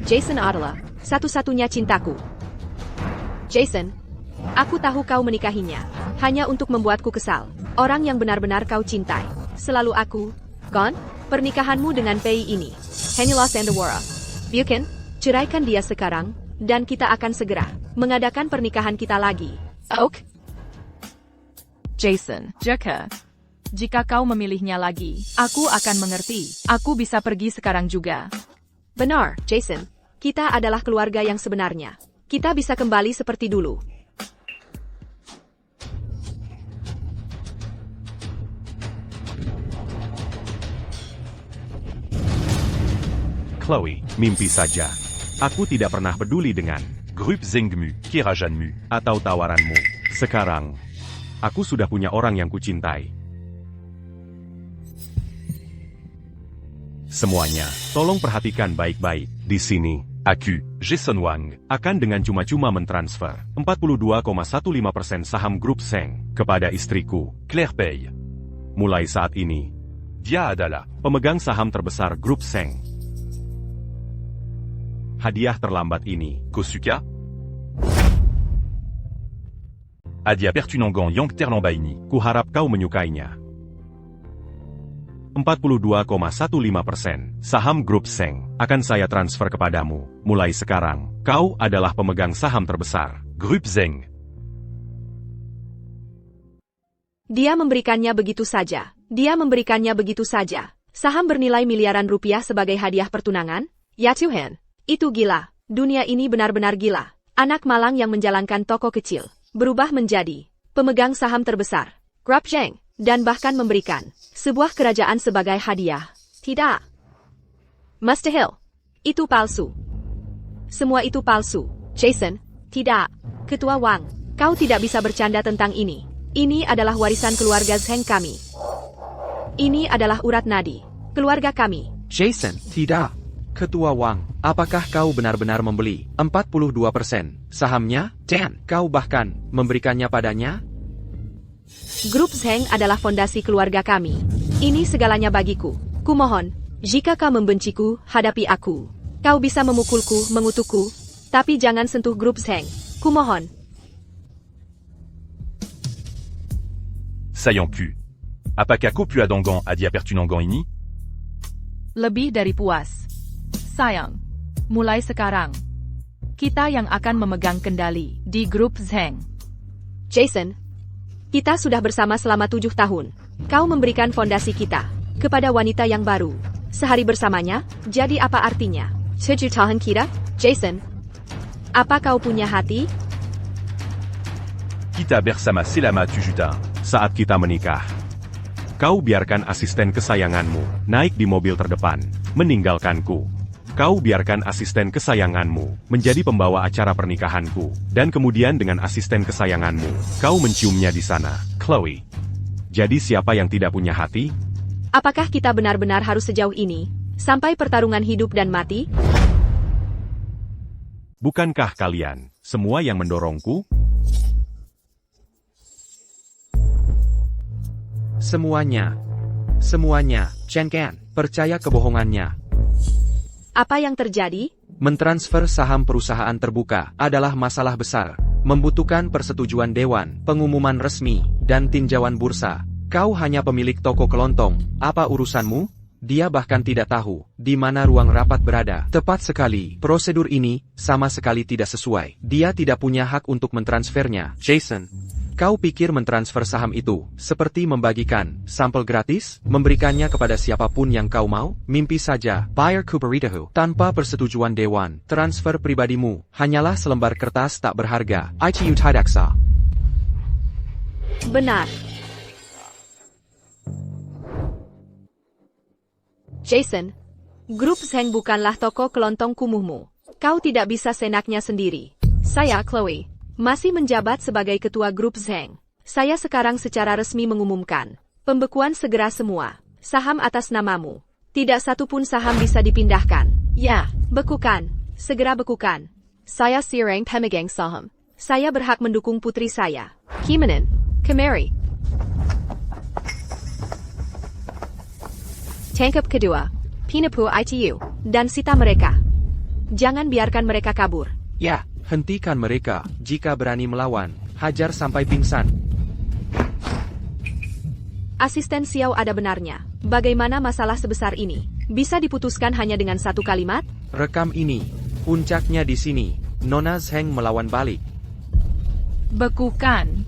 Jason adalah satu-satunya cintaku. Jason, aku tahu kau menikahinya, hanya untuk membuatku kesal. Orang yang benar-benar kau cintai, selalu aku, gone? Pernikahanmu dengan Pei ini, hanyalah Sandiwara. Bukan? Ceraikan dia sekarang, dan kita akan segera mengadakan pernikahan kita lagi. ok. Jason, jika kau memilihnya lagi, aku akan mengerti. Aku bisa pergi sekarang juga. Benar, Jason. Kita adalah keluarga yang sebenarnya. Kita bisa kembali seperti dulu. Chloe, mimpi saja. Aku tidak pernah peduli dengan Groupe Zhengmu, Kerajanmu. atau tawaranmu. Sekarang, aku sudah punya orang yang kucintai. Semuanya, tolong perhatikan baik-baik. Di sini, Aku, Jason Wang. akan dengan cuma-cuma mentransfer 42,15% saham grup Zheng kepada istriku. Claire Pei. Mulai saat ini, Dia adalah pemegang saham terbesar grup Zheng. Hadiah terlambat ini, Kosuka. Adia Pertunangan Yang Terlambaini. kuharap kau menyukainya. 42,15% saham grup Zheng akan saya transfer kepadamu. Mulai sekarang, kau adalah pemegang saham terbesar. Groupe Zheng. Dia memberikannya begitu saja. Saham bernilai miliaran rupiah sebagai hadiah pertunangan? Ya Tuhan, itu gila. Dunia ini benar-benar gila. Anak malang yang menjalankan toko kecil, berubah menjadi pemegang saham terbesar grup Zheng, dan bahkan memberikan sebuah kerajaan sebagai hadiah. Tidak. Mustahil. Itu palsu. Semua itu palsu. Jason, tidak. Ketua Wang, kau tidak bisa bercanda tentang ini. Ini adalah warisan keluarga Zheng kami. Ini adalah urat nadi keluarga kami. Jason, tidak. Ketua Wang, apakah kau benar-benar membeli 42% sahamnya? Dan kau bahkan memberikannya padanya? Grup Zheng adalah fondasi keluarga kami. Ini segalanya bagiku. Kumohon, jika kau membenciku, hadapi aku. Kau bisa memukulku, mengutukku, tapi jangan sentuh grup Zheng. Kumohon. Sayang pu. Apakah kau pu adangan Adia Pertunangan ini? Lebih dari puas. Sayang, mulai sekarang, kita yang akan memegang kendali di grup Zheng. Jason, kita sudah bersama selama 7 tahun. Kau memberikan fondasi kita kepada wanita yang baru. Sehari bersamanya, jadi apa artinya? 7 tahun kita? Jason, apa kau punya hati? Kita bersama selama 7 tahun. Saat kita menikah, kau biarkan asisten kesayanganmu naik di mobil terdepan, meninggalkanku. Kau biarkan asisten kesayanganmu menjadi pembawa acara pernikahanku, dan kemudian dengan asisten kesayanganmu, kau menciumnya di sana, Chloe. Jadi siapa yang tidak punya hati? Apakah kita benar-benar harus sejauh ini, sampai pertarungan hidup dan mati? Bukankah kalian semua yang mendorongku? Semuanya, Chen Can, percaya kebohongannya. Apa yang terjadi? Mentransfer saham perusahaan terbuka adalah masalah besar, membutuhkan persetujuan dewan, pengumuman resmi, dan tinjauan bursa. Kau hanya pemilik toko kelontong, apa urusanmu? Dia bahkan tidak tahu di mana ruang rapat berada. Tepat sekali, prosedur ini sama sekali tidak sesuai. Dia tidak punya hak untuk mentransfernya. Jason, kau pikir mentransfer saham itu seperti membagikan sampel gratis, memberikannya kepada siapapun yang kau mau? Mimpi saja. Buyer Kuberitahu, tanpa persetujuan dewan, transfer pribadimu hanyalah selembar kertas tak berharga. ITU Tidaksa. Benar. Jason, Grup Zheng bukanlah toko kelontong kumuhmu. Kau tidak bisa senaknya sendiri. Saya, Chloe, masih menjabat sebagai ketua Grup Zheng. Saya sekarang secara resmi mengumumkan, pembekuan segera semua. Saham atas namamu. Tidak satu pun saham bisa dipindahkan. Ya, bekukan. Segera bekukan. Saya Sireng pemegang saham. Saya berhak mendukung putri saya. Kimanin, kemari. Tangkap kedua, Pinapu ITU, dan sita mereka. Jangan biarkan mereka kabur. Ya, hentikan mereka. Jika berani melawan, hajar sampai pingsan. Asisten Xiao ada benarnya. Bagaimana masalah sebesar ini bisa diputuskan hanya dengan satu kalimat? Rekam ini. Puncaknya di sini. Nona Zheng melawan balik. Bekukan.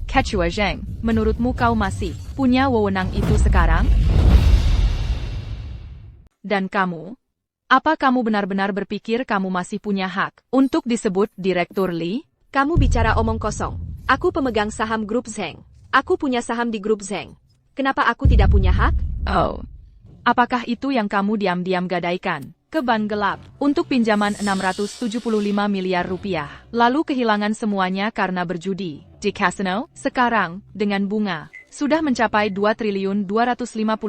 Ketua Zheng, menurutmu kau masih punya wewenang itu sekarang? Dan kamu? Apa kamu benar-benar berpikir kamu masih punya hak untuk disebut Direktur Li? Kamu bicara omong kosong. Aku pemegang saham Grup Zheng. Aku punya saham di Grup Zheng. Kenapa aku tidak punya hak? Oh. Apakah itu yang kamu diam-diam gadaikan ke ban gelap untuk pinjaman 675 miliar rupiah, lalu kehilangan semuanya karena berjudi di kasino? Sekarang, dengan bunga sudah mencapai 2.250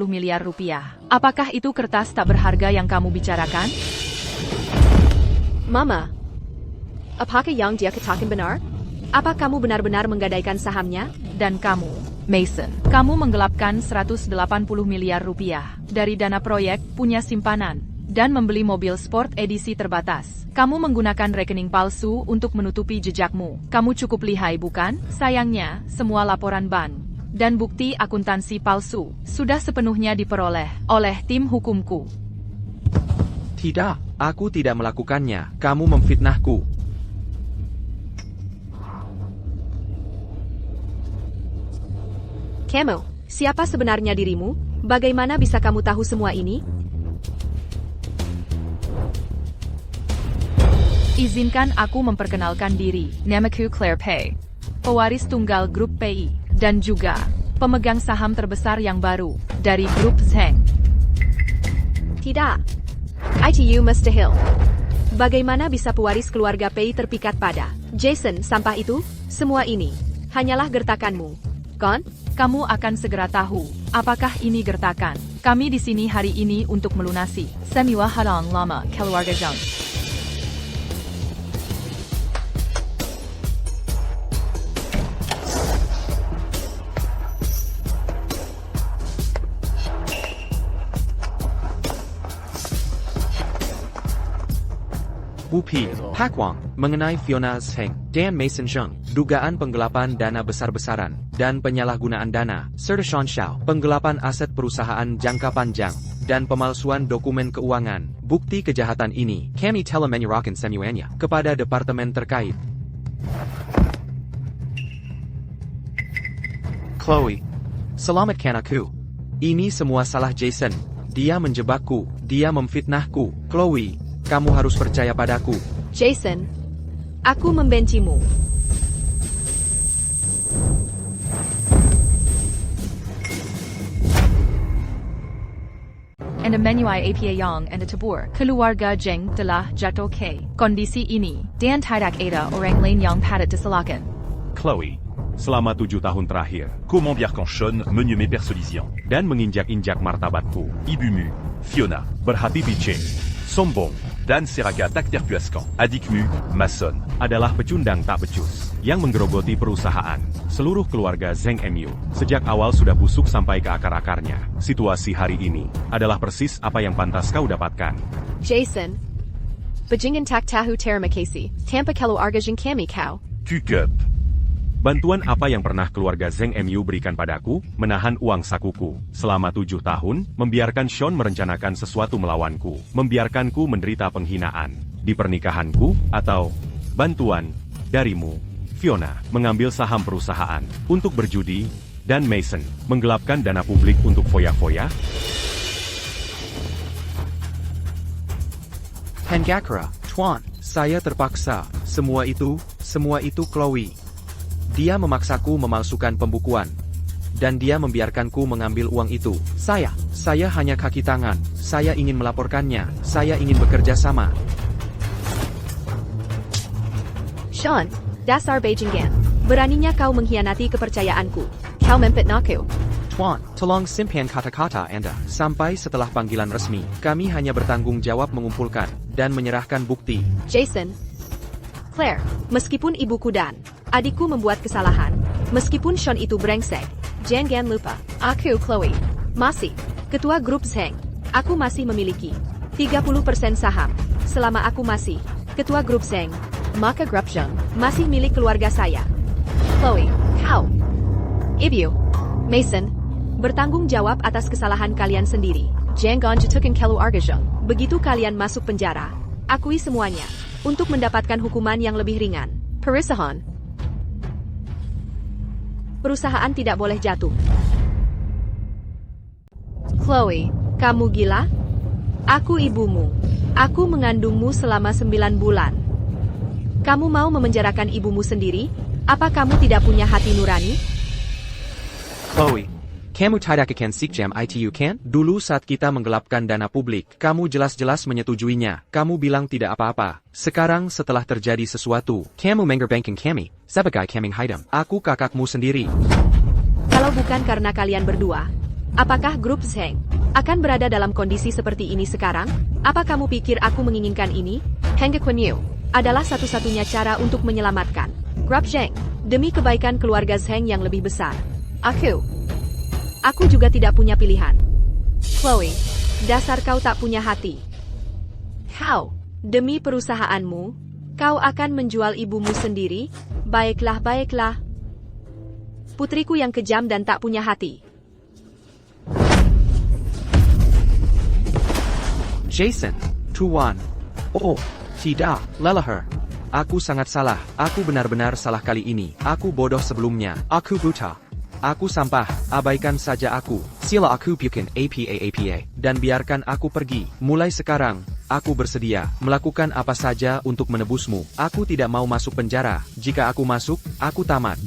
miliar rupiah. Apakah itu kertas tak berharga yang kamu bicarakan? Mama, apakah yang dia katakan benar? Apa kamu benar-benar menggadaikan sahamnya? Dan kamu, Mason, kamu menggelapkan 180 miliar rupiah dari dana proyek punya simpanan dan membeli mobil sport edisi terbatas. Kamu menggunakan rekening palsu untuk menutupi jejakmu. Kamu cukup lihai, bukan? Sayangnya, semua laporan bank dan bukti akuntansi palsu sudah sepenuhnya diperoleh oleh tim hukumku. Tidak, aku tidak melakukannya. Kamu memfitnahku. Kamu, siapa sebenarnya dirimu? Bagaimana bisa kamu tahu semua ini? Izinkan aku memperkenalkan diri. Namaku Claire Pei, pewaris tunggal Grup PI, dan juga pemegang saham terbesar yang baru dari Grup Zheng. Tidak. ITU mustahil. Bagaimana bisa pewaris keluarga Pei terpikat pada Jason sampah itu? Semua ini hanyalah gertakanmu, kan? Kamu akan segera tahu apakah ini gertakan. Kami di sini hari ini untuk melunasi semua hutang lama keluarga Zheng. Bupi, Hakwang, mengenai Fiona Zheng, Dan Mason Zheng, dugaan penggelapan dana besar-besaran, dan penyalahgunaan dana, serta Sean Xiao, penggelapan aset perusahaan jangka panjang, dan pemalsuan dokumen keuangan. Bukti kejahatan ini, kami telah menyerahkan semuanya kepada departemen terkait. Chloe, selamatkan aku. Ini semua salah Jason. Dia menjebakku, dia memfitnahku. Chloe, kamu harus percaya padaku. Jason, aku membencimu. And menyuai APA Yang and Tabur, keluarga Zheng telah jatuh ke kondisi ini, dan tidak ada orang lain yang patut disalahkan. Chloe, selama 7 tahun terakhir, Comment biarkan Sean menyume perselisihan. dan menginjak-injak martabatku, Ibumu, Fiona, berhati licik, sombong, Dan Seraka Takterpuaskan, Adikmu, Mason. adalah pecundang tak becus yang menggerogoti perusahaan. Seluruh keluarga Zheng Mu sejak awal sudah busuk sampai ke akar-akarnya. Situasi hari ini adalah persis apa yang pantas kau dapatkan. Jason. Bajingan tak tahu terima kasih. Tanpa keluarga Zheng kami kau. Tukup. Bantuan apa yang pernah keluarga Zheng Mu berikan padaku? Menahan uang sakuku selama 7 tahun, membiarkan Sean merencanakan sesuatu melawanku, membiarkanku menderita penghinaan di pernikahanku, atau bantuan darimu, Fiona, mengambil saham perusahaan untuk berjudi, dan Mason menggelapkan dana publik untuk foya-foya? Hangakra, Tuan, saya terpaksa. Semua itu Chloe. Dia memaksaku memalsukan pembukuan. Dan dia membiarkanku mengambil uang itu. Saya hanya kaki tangan. Saya ingin melaporkannya. Saya ingin bekerja sama. Sean, dasar Bajingan. Beraninya kau mengkhianati kepercayaanku. Kau memfitnahku. Tuan, tolong simpan kata-kata Anda. Sampai setelah panggilan resmi, kami hanya bertanggung jawab mengumpulkan dan menyerahkan bukti. Jason. Claire, meskipun ibuku dan adikku membuat kesalahan, meskipun Sean itu brengsek, jangan lupa, aku Chloe, masih ketua grup Zheng. Aku masih memiliki 30% saham. Selama aku masih ketua grup Zheng, maka grup Zheng masih milik keluarga saya. Chloe, kau, Ibu, Mason, bertanggung jawab atas kesalahan kalian sendiri. Jangan jatuhkan keluarga Zheng. Begitu kalian masuk penjara, akui semuanya untuk mendapatkan hukuman yang lebih ringan. Perusahaan tidak boleh jatuh. Chloe, kamu gila? Aku ibumu. Aku mengandungmu selama 9 bulan. Kamu mau memenjarakan ibumu sendiri? Apa kamu tidak punya hati nurani? Chloe, kamu tidak akan sikjam itu kan? Dulu saat kita menggelapkan dana publik, kamu jelas-jelas menyetujuinya. Kamu bilang tidak apa-apa. Sekarang setelah terjadi sesuatu, kamu menggerbangkan kami, sebagai kambing hitam. Aku kakakmu sendiri. Kalau bukan karena kalian berdua, apakah grup Zheng akan berada dalam kondisi seperti ini sekarang? Apa kamu pikir aku menginginkan ini? Hangakwen Yu adalah satu-satunya cara untuk menyelamatkan grup Zheng demi kebaikan keluarga Zheng yang lebih besar. Aku juga tidak punya pilihan. Chloe, dasar kau tak punya hati. Kau, demi perusahaanmu, kau akan menjual ibumu sendiri? Baiklah. Putriku yang kejam dan tak punya hati. Jason, Tuan. Oh, tidak, Lelah. Aku sangat salah. Aku benar-benar salah kali ini. Aku bodoh sebelumnya. Aku buta. Aku sampah, abaikan saja aku. Sila aku bikin apa. Dan biarkan aku pergi. Mulai sekarang, aku bersedia melakukan apa saja untuk menebusmu. Aku tidak mau masuk penjara. Jika aku masuk, aku tamat.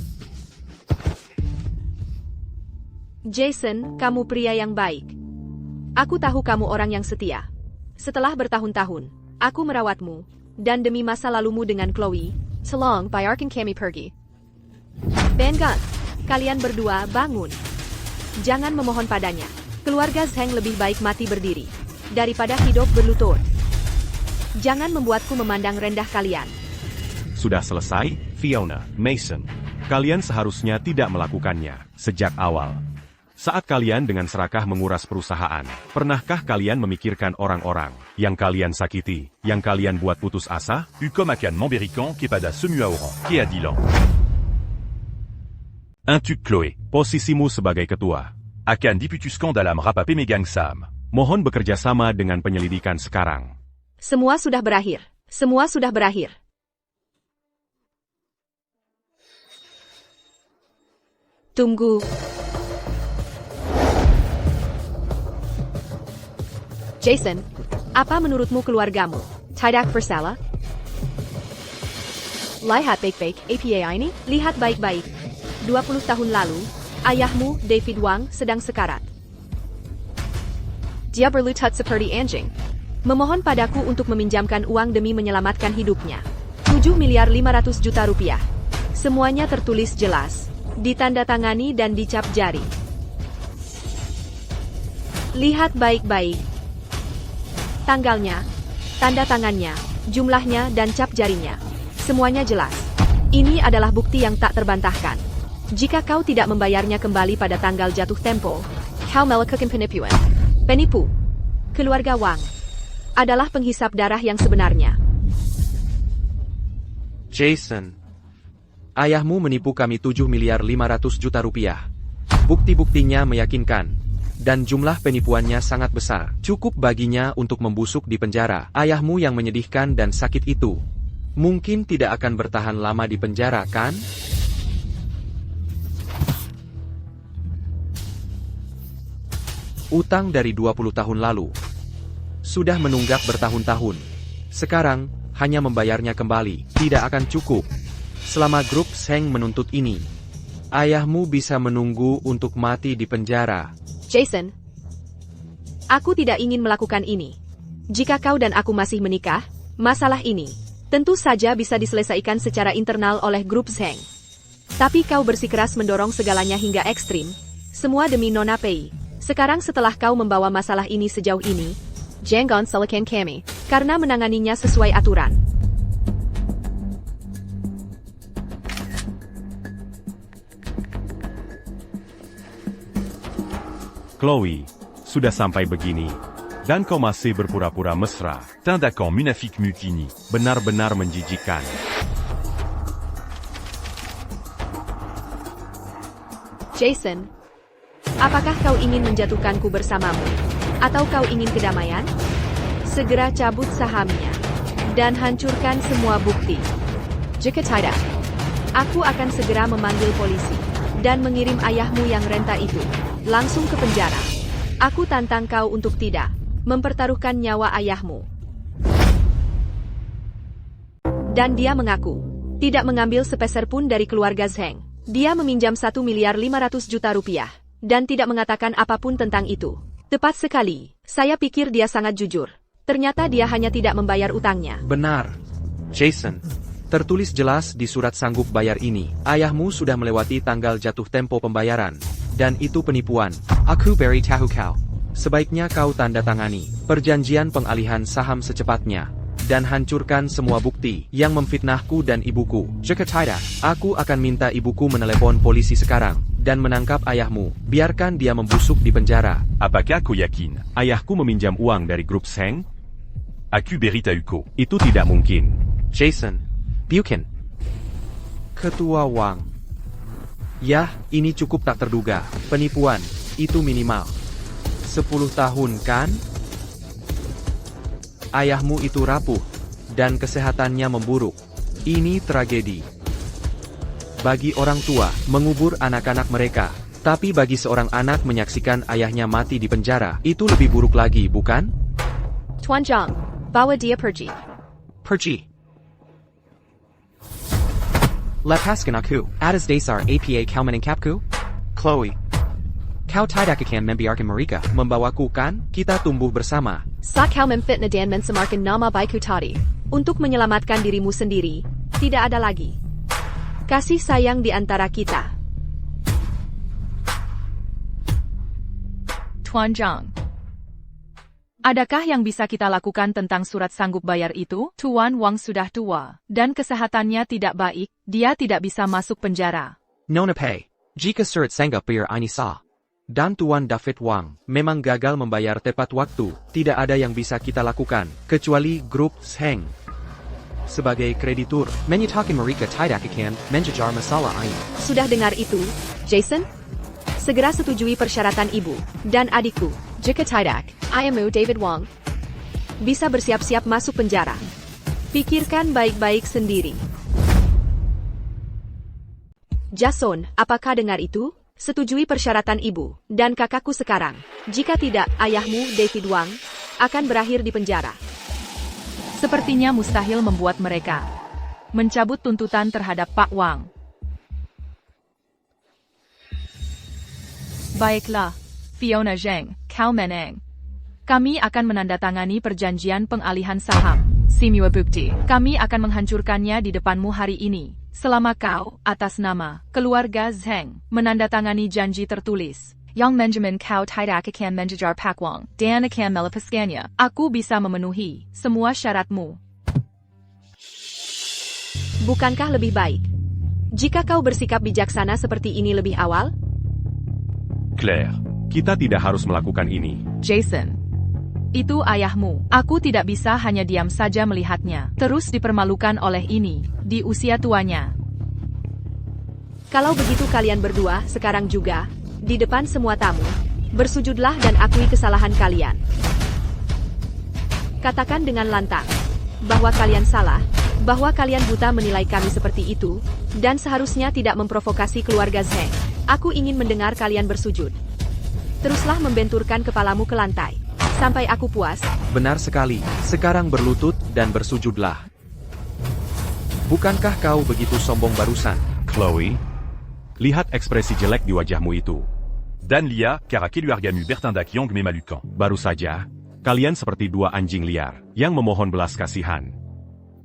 Jason, kamu pria yang baik. Aku tahu kamu orang yang setia. Setelah bertahun-tahun, aku merawatmu. Dan demi masa lalumu dengan Chloe, tolong biarkan kami pergi. Bengan. Kalian berdua bangun. Jangan memohon padanya. Keluarga Zheng lebih baik mati berdiri daripada hidup berlutut. Jangan membuatku memandang rendah kalian. Sudah selesai, Fiona, Mason. Kalian seharusnya tidak melakukannya sejak awal. Saat kalian dengan serakah menguras perusahaan, pernahkah kalian memikirkan orang-orang yang kalian sakiti, yang kalian buat putus asa? Ukom akan memberikan kepada semua orang keadilan. Untuk Chloe, Posisimu sebagai ketua. akan diputuskan dalam rapat pemegang saham. Mohon bekerja sama dengan penyelidikan sekarang. Semua sudah berakhir. Semua sudah berakhir. Tunggu. Jason, apa menurutmu keluargamu? Tidak bersalah? Lihat baik-baik apa ini? Lihat baik-baik. 20 tahun lalu, ayahmu, David Wang, sedang sekarat. Dia berlutut seperti anjing. Memohon padaku untuk meminjamkan uang demi menyelamatkan hidupnya. 7.500.000.000 rupiah. Semuanya tertulis jelas, ditandatangani dan dicap jari. Lihat baik-baik. Tanggalnya, tanda tangannya, jumlahnya dan cap jarinya. Semuanya jelas. Ini adalah bukti yang tak terbantahkan. Jika kau tidak membayarnya kembali pada tanggal jatuh tempo, kau melakukan penipuan. Penipu. Keluarga Wang adalah penghisap darah yang sebenarnya. Jason, ayahmu menipu kami 7 miliar 500 juta rupiah. Bukti-buktinya meyakinkan, dan jumlah penipuannya sangat besar. Cukup baginya untuk membusuk di penjara. Ayahmu yang menyedihkan dan sakit itu mungkin tidak akan bertahan lama di penjara, kan? Utang dari 20 tahun lalu sudah menunggak bertahun-tahun. Sekarang, hanya membayarnya kembali tidak akan cukup. Selama grup Zheng menuntut ini, ayahmu bisa menunggu untuk mati di penjara. Jason, aku tidak ingin melakukan ini. Jika kau dan aku masih menikah, masalah ini tentu saja bisa diselesaikan secara internal oleh grup Zheng. Tapi kau bersikeras mendorong segalanya hingga ekstrim, semua demi Nona Pei. Sekarang setelah kau membawa masalah ini sejauh ini, jangan salahkan kami, karena menanganinya sesuai aturan. Chloe, sudah sampai begini. Dan kau masih berpura-pura mesra. Tindakan munafik mutini. Benar-benar menjijikkan. Jason, apakah kau ingin menjatuhkanku bersamamu? Atau kau ingin kedamaian? Segera cabut sahamnya. Dan hancurkan semua bukti. Jika tidak, aku akan segera memanggil polisi. Dan mengirim ayahmu yang renta itu langsung ke penjara. Aku tantang kau untuk tidak mempertaruhkan nyawa ayahmu. Dan dia mengaku tidak mengambil sepeser pun dari keluarga Zheng. Dia meminjam 1 miliar 500 juta rupiah dan tidak mengatakan apapun tentang itu. Tepat sekali. Saya pikir dia sangat jujur. Ternyata dia hanya tidak membayar utangnya. Benar, Jason. Tertulis jelas di surat sanggup bayar ini, ayahmu sudah melewati tanggal jatuh tempo pembayaran. Dan itu penipuan. Aku beri tahu kau. Sebaiknya kau tanda tangani perjanjian pengalihan saham secepatnya. Dan hancurkan semua bukti yang memfitnahku dan ibuku. Jika tidak, aku akan minta ibuku menelepon polisi sekarang. Dan menangkap ayahmu. Biarkan dia membusuk di penjara. Apakah kau yakin? Ayahku meminjam uang dari grup Zheng? Aku beri tahu kau. Itu tidak mungkin. Jason, Buchan, Ketua Wang. Yah, ini cukup tak terduga. Penipuan, itu minimal 10 tahun kan? Ayahmu itu rapuh, dan kesehatannya memburuk. Ini tragedi. Bagi orang tua, mengubur anak-anak mereka. Tapi bagi seorang anak menyaksikan ayahnya mati di penjara, itu lebih buruk lagi, bukan? Tuan Zhang, bawa dia pergi. Pergi. Lepaskan aku, atas dasar APA kau menangkapku? Chloe, kau tidak akan membiarkan mereka membawaku kan? Kita tumbuh bersama. Saat kau memfitnah dan mencemarkan nama baikku tadi, untuk menyelamatkan dirimu sendiri, tidak ada lagi kasih sayang di antara kita. Tuan Zhang, adakah yang bisa kita lakukan tentang surat sanggup bayar itu? Tuan Wang sudah tua, dan kesehatannya tidak baik, dia tidak bisa masuk penjara. Nona Pei, jika surat sanggup bayar ini sah, dan Tuan David Wang memang gagal membayar tepat waktu, tidak ada yang bisa kita lakukan, kecuali grup Zheng. Sebagai kreditur, menyatakan mereka tidak akan menjejar masalah ini. Sudah dengar itu, Jason? Segera setujui persyaratan ibu dan adikku. Jika tidak, ayahmu David Wang bisa bersiap-siap masuk penjara. Pikirkan baik-baik sendiri. Jason, apakah dengar itu? Setujui persyaratan ibu dan kakakku sekarang. Jika tidak, ayahmu David Wang akan berakhir di penjara. Sepertinya mustahil membuat mereka mencabut tuntutan terhadap Pak Wang. Baiklah, Fiona Zheng, kau menang. Kami akan menandatangani perjanjian pengalihan saham. Semua bukti, kami akan menghancurkannya di depanmu hari ini. Selama kau, atas nama keluarga Zheng, menandatangani janji tertulis Yang Benjamin kau tidak akan menjejar Pak Wang, dan akan melepaskannya. Aku bisa memenuhi semua syaratmu. Bukankah lebih baik jika kau bersikap bijaksana seperti ini lebih awal? Claire. Kita tidak harus melakukan ini. Jason. Itu ayahmu. Aku tidak bisa hanya diam saja melihatnya terus dipermalukan oleh ini di usia tuanya. Kalau begitu kalian berdua sekarang juga, di depan semua tamu, bersujudlah dan akui kesalahan kalian. Katakan dengan lantang bahwa kalian salah, bahwa kalian buta menilai kami seperti itu, dan seharusnya tidak memprovokasi keluarga Zheng. Aku ingin mendengar kalian bersujud. Teruslah membenturkan kepalamu ke lantai, sampai aku puas. Benar sekali, sekarang berlutut dan bersujudlah. Bukankah kau begitu sombong barusan? Chloe, lihat ekspresi jelek di wajahmu itu. Dan Lia, Karake lui argamu Bertinda Kyong Memalukan. Baru saja, kalian seperti dua anjing liar yang memohon belas kasihan.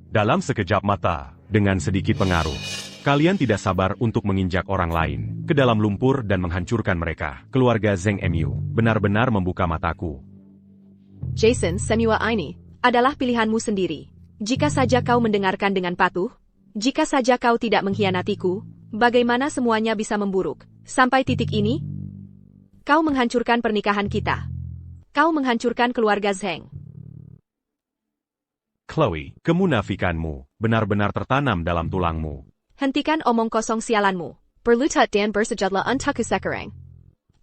Dalam sekejap mata, dengan sedikit pengaruh, kalian tidak sabar untuk menginjak orang lain ke dalam lumpur dan menghancurkan mereka. Keluarga Zheng Mu benar-benar membuka mataku. Jason, semua ini adalah pilihanmu sendiri. Jika saja kau mendengarkan dengan patuh, jika saja kau tidak mengkhianatiku, bagaimana semuanya bisa memburuk? Sampai titik ini, kau menghancurkan pernikahan kita. Kau menghancurkan keluarga Zheng. Chloe, kemunafikanmu benar-benar tertanam dalam tulangmu. Hentikan omong kosong sialanmu. Berlutut dan bersujudlah untuk sekarang.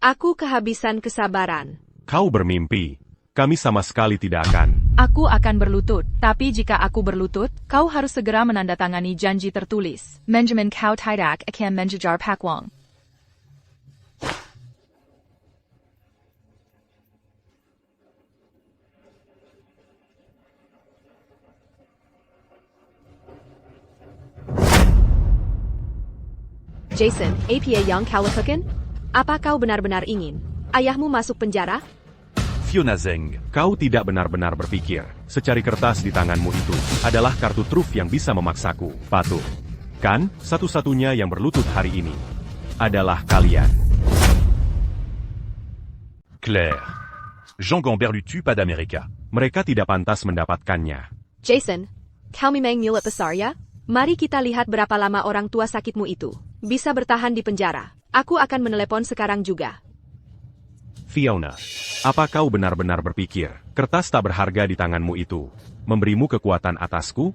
Aku kehabisan kesabaran. Kau bermimpi. Kami sama sekali tidak akan. Aku akan berlutut, tapi jika aku berlutut, kau harus segera menandatangani janji tertulis. Benjamin kau tidak akan menjejar Pak Wang. Jason, apa yang kau lakukan? Apa kau benar-benar ingin ayahmu masuk penjara? Fiona Zheng. Kau tidak benar-benar berpikir, secari kertas di tanganmu itu adalah kartu truf yang bisa memaksaku patuh. Kan, satu-satunya yang berlutut hari ini adalah kalian. Claire. Jean Gambert lui tue pas d'America. Mereka tidak pantas mendapatkannya. Jason, kau memang mulut besar ya? Mari kita lihat berapa lama orang tua sakitmu itu bisa bertahan di penjara. Aku akan menelepon sekarang juga. Fiona, apa kau benar-benar berpikir kertas tak berharga di tanganmu itu memberimu kekuatan atasku?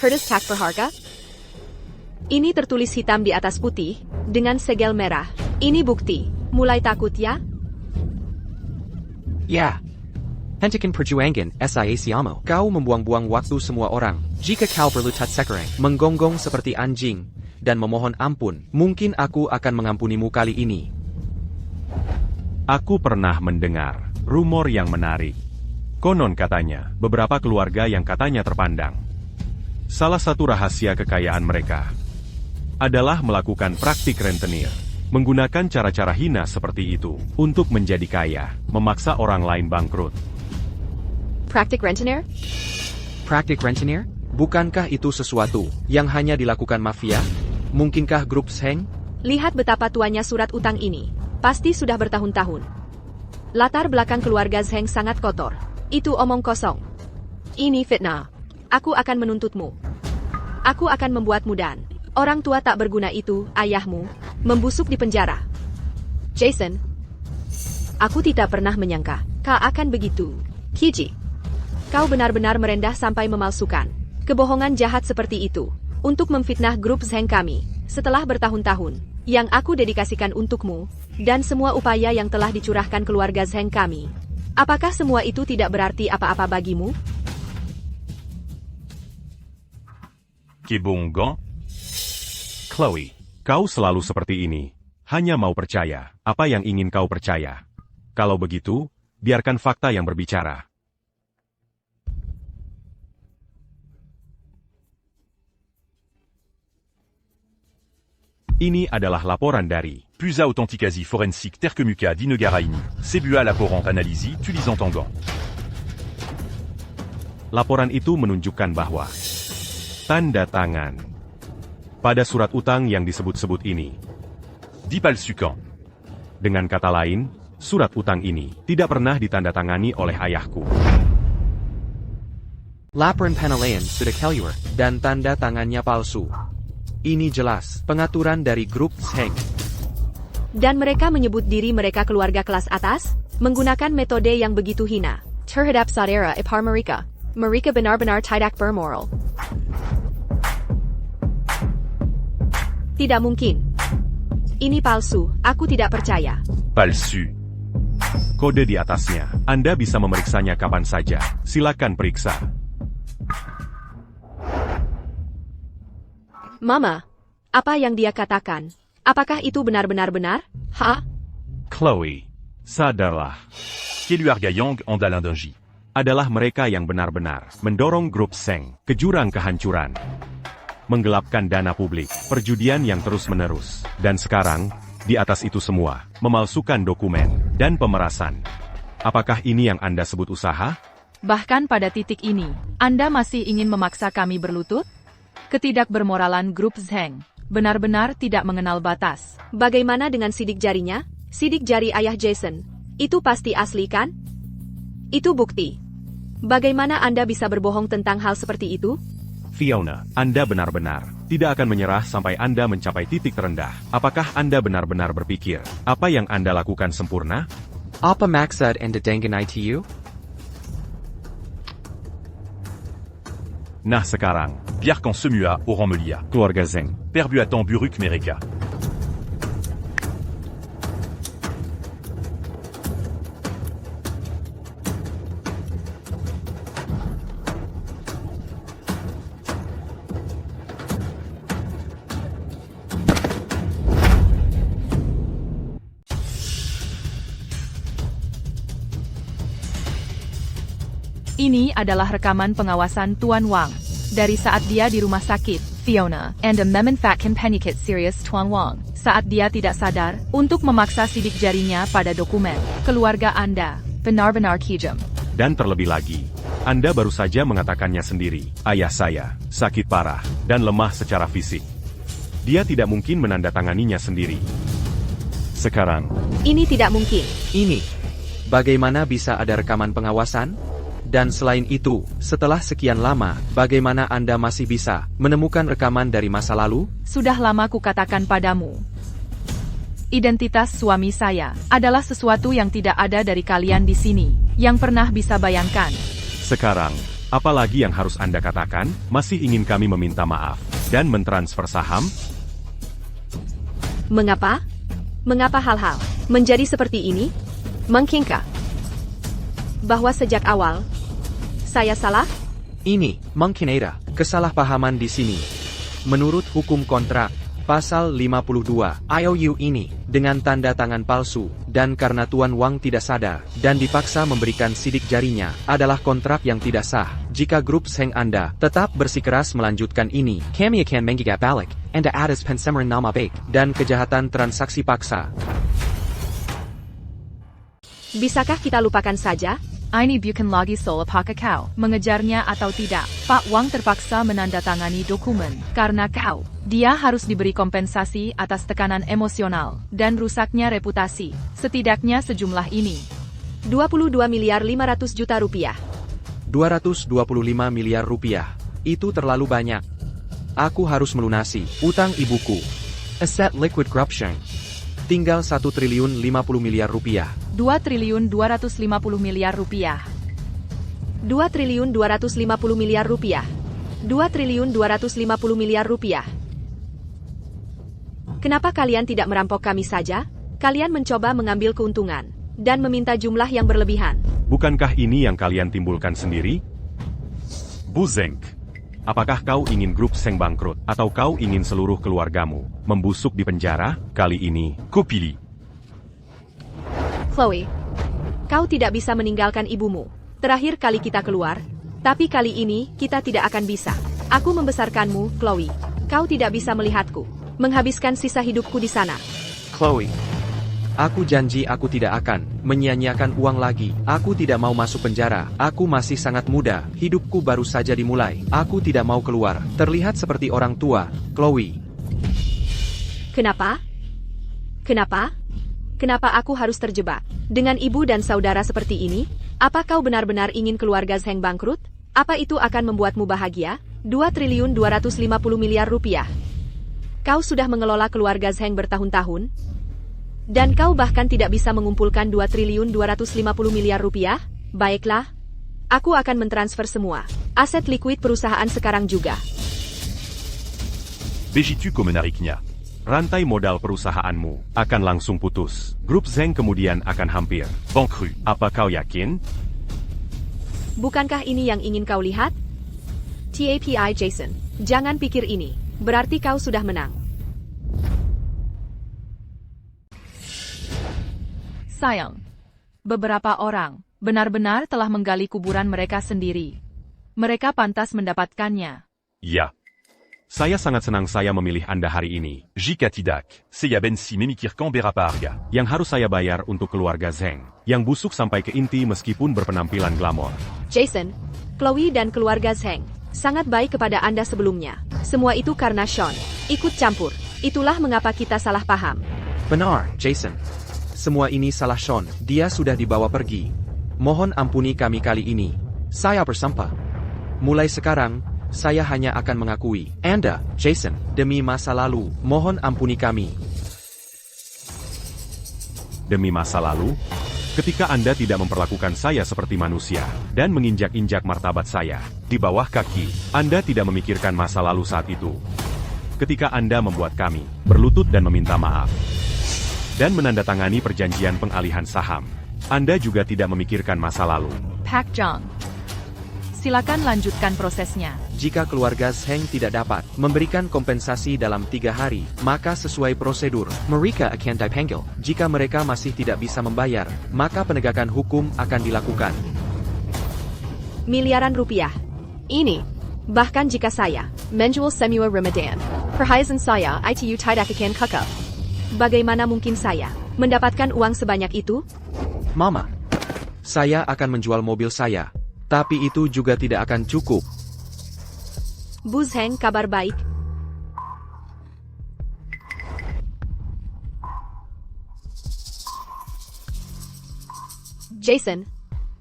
Kertas tak berharga? Ini tertulis hitam di atas putih dengan segel merah. Ini bukti. Mulai takut ya? Ya. Hentikan perjuangan, saya siamo. Kau membuang-buang waktu semua orang. Jika kau berlutut sekarang, menggonggong seperti anjing, dan memohon ampun, mungkin aku akan mengampunimu kali ini. Aku pernah mendengar rumor yang menarik. Konon katanya, beberapa keluarga yang katanya terpandang. Salah satu rahasia kekayaan mereka adalah melakukan praktik rentenir. Menggunakan cara-cara hina seperti itu untuk menjadi kaya, memaksa orang lain bangkrut. Praktik rentenir? Praktik rentenir? Bukankah itu sesuatu yang hanya dilakukan mafia? Mungkinkah grup Zheng? Lihat betapa tuanya surat utang ini. Pasti sudah bertahun-tahun. Latar belakang keluarga Zheng sangat kotor. Itu omong kosong. Ini fitnah. Aku akan menuntutmu. Aku akan membuatmu dan orang tua tak berguna itu, ayahmu, membusuk di penjara. Jason, aku tidak pernah menyangka kau akan begitu. Kiji, kau benar-benar merendah sampai memalsukan kebohongan jahat seperti itu untuk memfitnah grup Zheng kami setelah bertahun-tahun yang aku dedikasikan untukmu dan semua upaya yang telah dicurahkan keluarga Zheng kami. Apakah semua itu tidak berarti apa-apa bagimu? Kebonggan. Chloe, kau selalu seperti ini. Hanya mau percaya apa yang ingin kau percaya. Kalau begitu, biarkan fakta yang berbicara. Ini adalah laporan dari Pusa Authenticasi Forensique Terkemuka Dinegaraini. Sebua Laporant Analisi Tulisant Tangan. Laporan itu menunjukkan bahwa tanda tangan pada surat utang yang disebut-sebut ini Dipal Sukan. Dengan kata lain, surat utang ini tidak pernah ditandatangani oleh ayahku. Laporan penilaian sudah keluar, dan tanda tangannya palsu. Ini jelas pengaturan dari grup Zheng. Dan mereka menyebut diri mereka keluarga kelas atas, menggunakan metode yang begitu hina. Terhadap saudara ipar mereka. Mereka benar-benar tidak bermoral. Tidak mungkin. Ini palsu, aku tidak percaya. Palsu. Kode di atasnya, Anda bisa memeriksanya kapan saja. Silakan periksa. Mama, apa yang dia katakan? Apakah itu benar-benar benar? Chloe, sadarlah. Keluarga Yang Andalin Denji. Adalah mereka yang benar-benar mendorong grup Zheng ke jurang kehancuran. Menggelapkan dana publik, perjudian yang terus-menerus. Dan sekarang, di atas itu semua, memalsukan dokumen, dan pemerasan. Apakah ini yang Anda sebut usaha? Bahkan pada titik ini, Anda masih ingin memaksa kami berlutut? Ketidakbermoralan grup Zheng benar-benar tidak mengenal batas. Bagaimana dengan sidik jarinya? Sidik jari ayah Jason. Itu pasti asli kan? Itu bukti. Bagaimana Anda bisa berbohong tentang hal seperti itu? Fiona, Anda benar-benar tidak akan menyerah sampai Anda mencapai titik terendah. Apakah Anda benar-benar berpikir, apa yang Anda lakukan sempurna? Apa maksud Anda dengan itu? Nah sekarang, Pierre Can Semua Oran Melia. keluarga Zheng. Père Buatan Buruk Mereka. Ini adalah rekaman pengawasan Tuan Wang. Dari saat dia di rumah sakit, Fiona, and a memanfaatkan penyakit serius Tuan Wang. Saat dia tidak sadar, untuk memaksa sidik jarinya pada dokumen. Keluarga Anda, benar-benar kejam. Dan terlebih lagi, Anda baru saja mengatakannya sendiri. Ayah saya, sakit parah, dan lemah secara fisik. Dia tidak mungkin menandatanganinya sendiri. Sekarang, Ini tidak mungkin. Ini. Bagaimana bisa ada rekaman pengawasan? Dan selain itu, setelah sekian lama, bagaimana Anda masih bisa menemukan rekaman dari masa lalu? Sudah lama kukatakan padamu. Identitas suami saya adalah sesuatu yang tidak ada dari kalian di sini, yang pernah bisa bayangkan. sekarang, apalagi yang harus Anda katakan? Masih ingin kami meminta maaf dan mentransfer saham? Mengapa? Mengapa hal-hal menjadi seperti ini? Mungkinkah bahwa sejak awal saya salah? Ini, mungkin ada kesalahpahaman di sini. Menurut hukum kontrak, pasal 52, IOU ini, dengan tanda tangan palsu, dan karena Tuan Wang tidak sadar, dan dipaksa memberikan sidik jarinya, adalah kontrak yang tidak sah. Jika grup Zheng Anda tetap bersikeras melanjutkan ini, kami akan menggigit balik, Anda atas pencemaran nama baik, dan kejahatan transaksi paksa. Bisakah kita lupakan saja? Ini bukan lagi soal apakah kau mengejarnya atau tidak. Pak Wang terpaksa menandatangani dokumen karena kau. Dia harus diberi kompensasi atas tekanan emosional dan rusaknya reputasi. Setidaknya sejumlah ini. 22 miliar 500 juta rupiah. 225 miliar rupiah. Itu terlalu banyak. Aku harus melunasi utang ibuku. Aset liquid corruption. Tinggal 1 triliun 50 miliar rupiah. 2 triliun 250 miliar rupiah. 2 triliun 250 miliar rupiah. 2 triliun 250 miliar rupiah. Kenapa kalian tidak merampok kami saja? Kalian mencoba mengambil keuntungan dan meminta jumlah yang berlebihan. Bukankah ini yang kalian timbulkan sendiri? Bu Zheng, apakah kau ingin grup Zheng bangkrut, atau kau ingin seluruh keluargamu membusuk di penjara? Kali ini, Kopili. Chloe, kau tidak bisa meninggalkan ibumu. Terakhir kali kita keluar, tapi kali ini kita tidak akan bisa. Aku membesarkanmu, Chloe. Kau tidak bisa melihatku menghabiskan sisa hidupku di sana. Chloe. Aku janji aku tidak akan menyia-nyiakan uang lagi. Aku tidak mau masuk penjara. Aku masih sangat muda. Hidupku baru saja dimulai. Aku tidak mau keluar. Terlihat seperti orang tua. Chloe. Kenapa? Kenapa? Kenapa aku harus terjebak dengan ibu dan saudara seperti ini? Apa kau benar-benar ingin keluarga Zheng bangkrut? Apa itu akan membuatmu bahagia? 2.250 miliar rupiah. Kau sudah mengelola keluarga Zheng bertahun-tahun? Dan kau bahkan tidak bisa mengumpulkan 2.250 miliar rupiah? Baiklah. Aku akan mentransfer semua aset likuid perusahaan sekarang juga. Begitu kau menariknya. Rantai modal perusahaanmu akan langsung putus. Grup Zheng kemudian akan hampir bangkrut. Apa kau yakin? Bukankah ini yang ingin kau lihat? TAPI Jason, jangan pikir ini. Berarti kau sudah menang. Sayang, beberapa orang benar-benar telah menggali kuburan mereka sendiri. Mereka pantas mendapatkannya. Ya. Saya sangat senang saya memilih Anda hari ini. Jika tidak, saya benci memikirkan berapa harga. Yang harus saya bayar untuk keluarga Zheng, yang busuk sampai ke inti meskipun berpenampilan glamor. Jason, Chloe dan keluarga Zheng sangat baik kepada Anda sebelumnya. Semua itu karena Sean ikut campur. Itulah mengapa kita salah paham. Benar, Jason. Semua ini salah Sean. Dia sudah dibawa pergi. Mohon ampuni kami kali ini. Saya bersumpah. Mulai sekarang, saya hanya akan mengakui Anda, Jason, demi masa lalu. Mohon ampuni kami. Demi masa lalu? Ketika Anda tidak memperlakukan saya seperti manusia, dan menginjak-injak martabat saya, di bawah kaki, Anda tidak memikirkan masa lalu saat itu. Ketika Anda membuat kami berlutut dan meminta maaf, dan menandatangani perjanjian pengalihan saham, Anda juga tidak memikirkan masa lalu. Pak Jong, silakan lanjutkan prosesnya. Jika keluarga Zheng tidak dapat memberikan kompensasi dalam 3 hari, maka sesuai prosedur, mereka akan dipanggil. Jika mereka masih tidak bisa membayar, maka penegakan hukum akan dilakukan. Miliaran rupiah. Ini, bahkan jika saya menjual semua Ramadan, perhiasan saya itu tidak akan kakak. Bagaimana mungkin saya mendapatkan uang sebanyak itu? Mama, saya akan menjual mobil saya, tapi itu juga tidak akan cukup. Bu Zheng, kabar baik? Jason,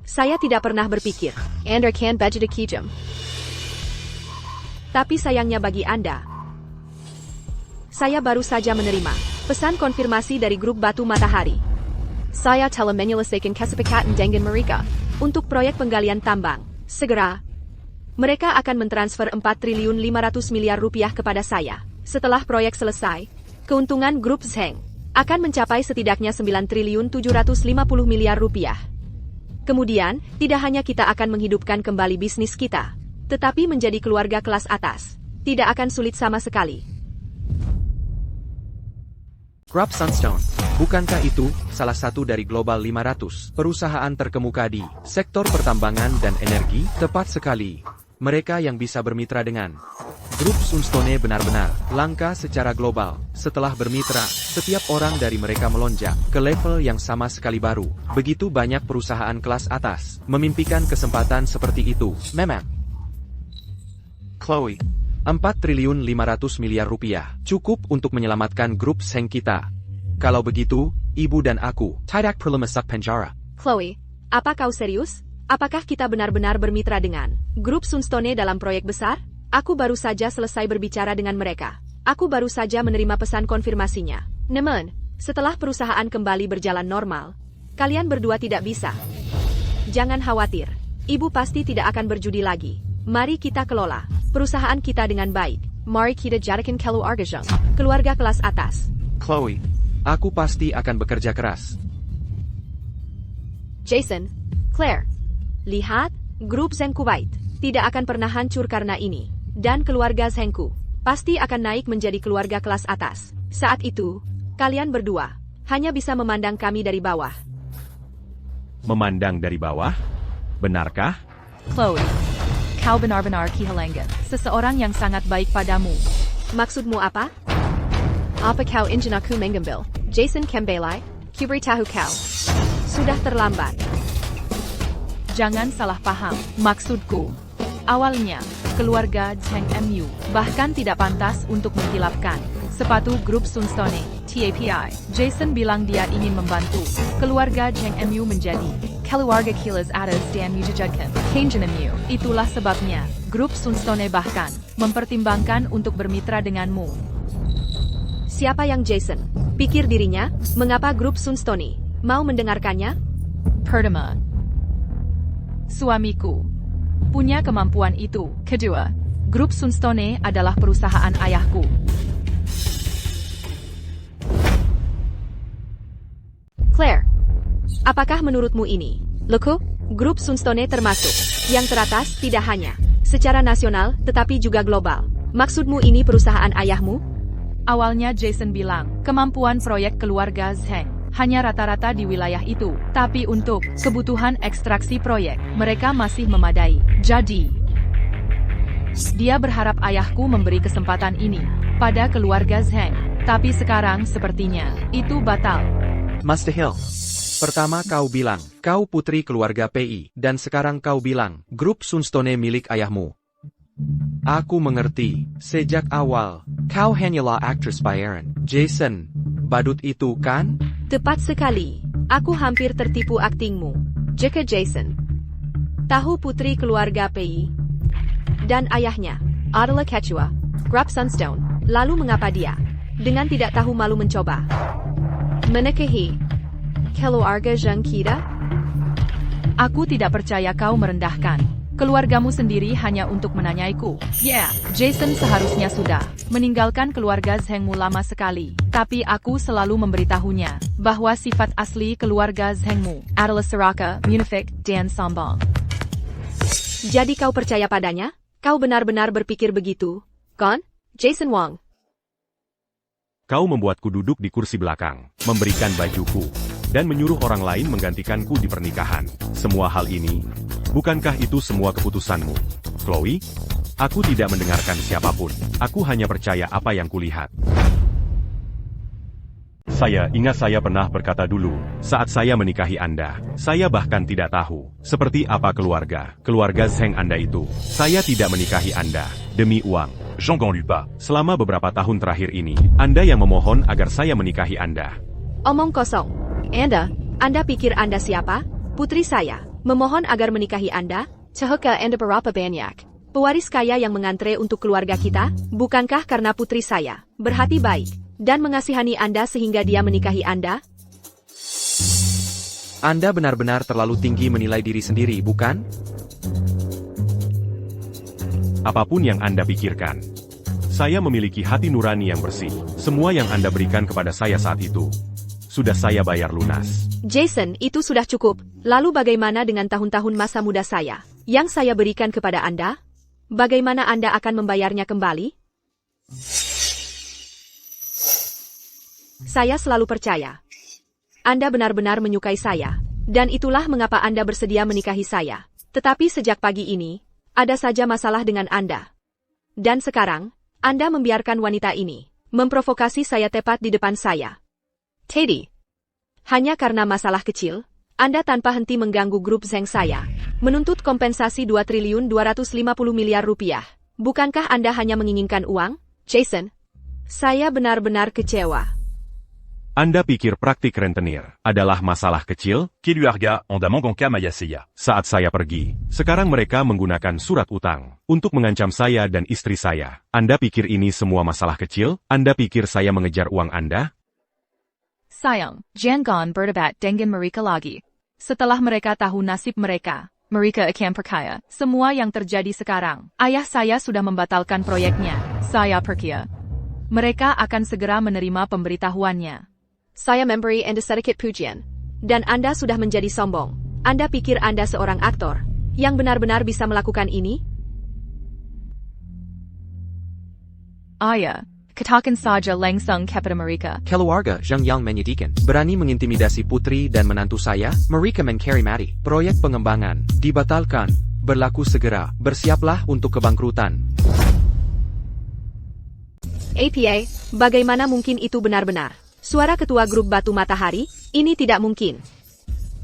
saya tidak pernah berpikir Anda akan budget kejam. Tapi sayangnya bagi Anda, saya baru saja menerima pesan konfirmasi dari grup Batu Matahari. Saya telah menyelesaikan kesepakatan dengan mereka untuk proyek penggalian tambang. Segera, mereka akan mentransfer 4.500 miliar rupiah kepada saya. Setelah proyek selesai, keuntungan grup Zheng akan mencapai setidaknya 9.750 miliar rupiah. Kemudian, tidak hanya kita akan menghidupkan kembali bisnis kita, tetapi menjadi keluarga kelas atas. Tidak akan sulit sama sekali. Grup Sunstone, bukankah itu salah satu dari Global 500 perusahaan terkemuka di sektor pertambangan dan energi? Tepat sekali. Mereka yang bisa bermitra dengan Grup Sunstone benar-benar langka secara global. Setelah bermitra, setiap orang dari mereka melonjak ke level yang sama sekali baru. Begitu banyak perusahaan kelas atas memimpikan kesempatan seperti itu. Memang. Chloe, 4.500 miliar rupiah cukup untuk menyelamatkan grup Zheng kita. Kalau begitu, ibu dan aku tidak perlu masuk penjara. Chloe, apa kau serius? Apakah kita benar-benar bermitra dengan grup Sunstone dalam proyek besar? Aku baru saja selesai berbicara dengan mereka. Aku baru saja menerima pesan konfirmasinya. Namun, setelah perusahaan kembali berjalan normal, kalian berdua tidak bisa. Jangan khawatir, ibu pasti tidak akan berjudi lagi. Mari kita kelola perusahaan kita dengan baik. Mari kita jadikan keluarga keluarga kelas atas. Chloe, aku pasti akan bekerja keras. Jason, Claire, lihat, grup Zheng Kuwait tidak akan pernah hancur karena ini. Dan keluarga Zhengku pasti akan naik menjadi keluarga kelas atas. Saat itu, kalian berdua hanya bisa memandang kami dari bawah. Memandang dari bawah? Benarkah? Chloe, kau benar-benar kehilangan seseorang yang sangat baik padamu. Maksudmu apa? Apa kau ingin aku mengambil Jason kembali? Kuberitahu kau. Sudah terlambat. Jangan salah paham, maksudku. Awalnya, keluarga Zheng MU bahkan tidak pantas untuk menghilapkan sepatu grup Sunstone. TAPI, Jason bilang dia ingin membantu keluarga Zheng Mu menjadi keluarga Kilas Atas dan Mujajadkan Kenjan Mu. Itulah sebabnya, grup Sunstone bahkan mempertimbangkan untuk bermitra denganmu. Siapa yang Jason pikir dirinya? Mengapa grup Sunstone mau mendengarkannya? Pertama, suamiku punya kemampuan itu. Kedua, grup Sunstone adalah perusahaan ayahku. Claire, apakah menurutmu ini? Loku, grup Sunstone termasuk yang teratas tidak hanya secara nasional tetapi juga global. Maksudmu ini perusahaan ayahmu? Awalnya Jason bilang, kemampuan proyek keluarga Zheng hanya rata-rata di wilayah itu. Tapi untuk kebutuhan ekstraksi proyek, mereka masih memadai. Jadi, dia berharap ayahku memberi kesempatan ini pada keluarga Zheng. Tapi sekarang sepertinya itu batal. Mustahil. Pertama kau bilang, kau putri keluarga PI, dan sekarang kau bilang, grup Sunstone milik ayahmu. Aku mengerti, sejak awal, kau hanyalah aktris bayaran. Jason, badut itu kan? Tepat sekali. Aku hampir tertipu aktingmu. Jika Jason tahu putri keluarga PI dan ayahnya adalah ketua grup Sunstone, lalu mengapa dia dengan tidak tahu malu mencoba menikahi keluarga Zheng kita? Aku tidak percaya kau merendahkan keluargamu sendiri hanya untuk menanyaiku. Jason seharusnya sudah meninggalkan keluarga Zhengmu lama sekali. Tapi aku selalu memberitahunya bahwa sifat asli keluarga Zhengmu adalah serakah, munafik, dan sombong. Jadi kau percaya padanya? Kau benar-benar berpikir begitu, kan, Jason Wong? Kau membuatku duduk di kursi belakang, memberikan bajuku, dan menyuruh orang lain menggantikanku di pernikahan. Semua hal ini, bukankah itu semua keputusanmu, Chloe? Aku tidak mendengarkan siapapun. Aku hanya percaya apa yang kulihat. Saya ingat saya pernah berkata dulu, saat saya menikahi Anda, saya bahkan tidak tahu, seperti apa keluarga Zheng Anda itu. Saya tidak menikahi Anda, demi uang. Jean Ganlu pas. Selama beberapa tahun terakhir ini, Anda yang memohon agar saya menikahi Anda. Omong kosong. Anda pikir Anda siapa? Putri saya memohon agar menikahi Anda? Tahukah Anda berapa banyak pewaris kaya yang mengantre untuk keluarga kita? Bukankah karena putri saya berhati baik dan mengasihani Anda sehingga dia menikahi Anda? Anda benar-benar terlalu tinggi menilai diri sendiri, bukan? Apapun yang Anda pikirkan, saya memiliki hati nurani yang bersih. Semua yang Anda berikan kepada saya saat itu, sudah saya bayar lunas. Jason, itu sudah cukup. Lalu bagaimana dengan tahun-tahun masa muda saya yang saya berikan kepada Anda? Bagaimana Anda akan membayarnya kembali? Saya selalu percaya Anda benar-benar menyukai saya, dan itulah mengapa Anda bersedia menikahi saya. Tetapi sejak pagi ini, ada saja masalah dengan Anda. Dan sekarang, Anda membiarkan wanita ini memprovokasi saya tepat di depan saya. Teddy, hanya karena masalah kecil, Anda tanpa henti mengganggu grup Zheng saya, menuntut kompensasi 2.250 miliar rupiah. Bukankah Anda hanya menginginkan uang, Jason? Saya benar-benar kecewa. Anda pikir praktik rentenir adalah masalah kecil? Keluarga Anda Mangonka Mayaseya. Saat saya pergi, sekarang mereka menggunakan surat utang untuk mengancam saya dan istri saya. Anda pikir ini semua masalah kecil? Anda pikir saya mengejar uang Anda? Sayang, jangan berdebat dengan mereka lagi. Setelah mereka tahu nasib mereka, mereka akan percaya semua yang terjadi sekarang. Ayah saya sudah membatalkan proyeknya. Saya percaya mereka akan segera menerima pemberitahuannya. Saya memberi Anda sedikit pujian, dan Anda sudah menjadi sombong. Anda pikir Anda seorang aktor yang benar-benar bisa melakukan ini? Ayah, katakan saja langsung kepada mereka. Keluarga Zheng yang menyedihkan, berani mengintimidasi putri dan menantu saya, mereka mencari mati. Proyek pengembangan dibatalkan, berlaku segera, bersiaplah untuk kebangkrutan. APA, bagaimana mungkin itu benar-benar? Suara ketua grup Batu Matahari, ini tidak mungkin.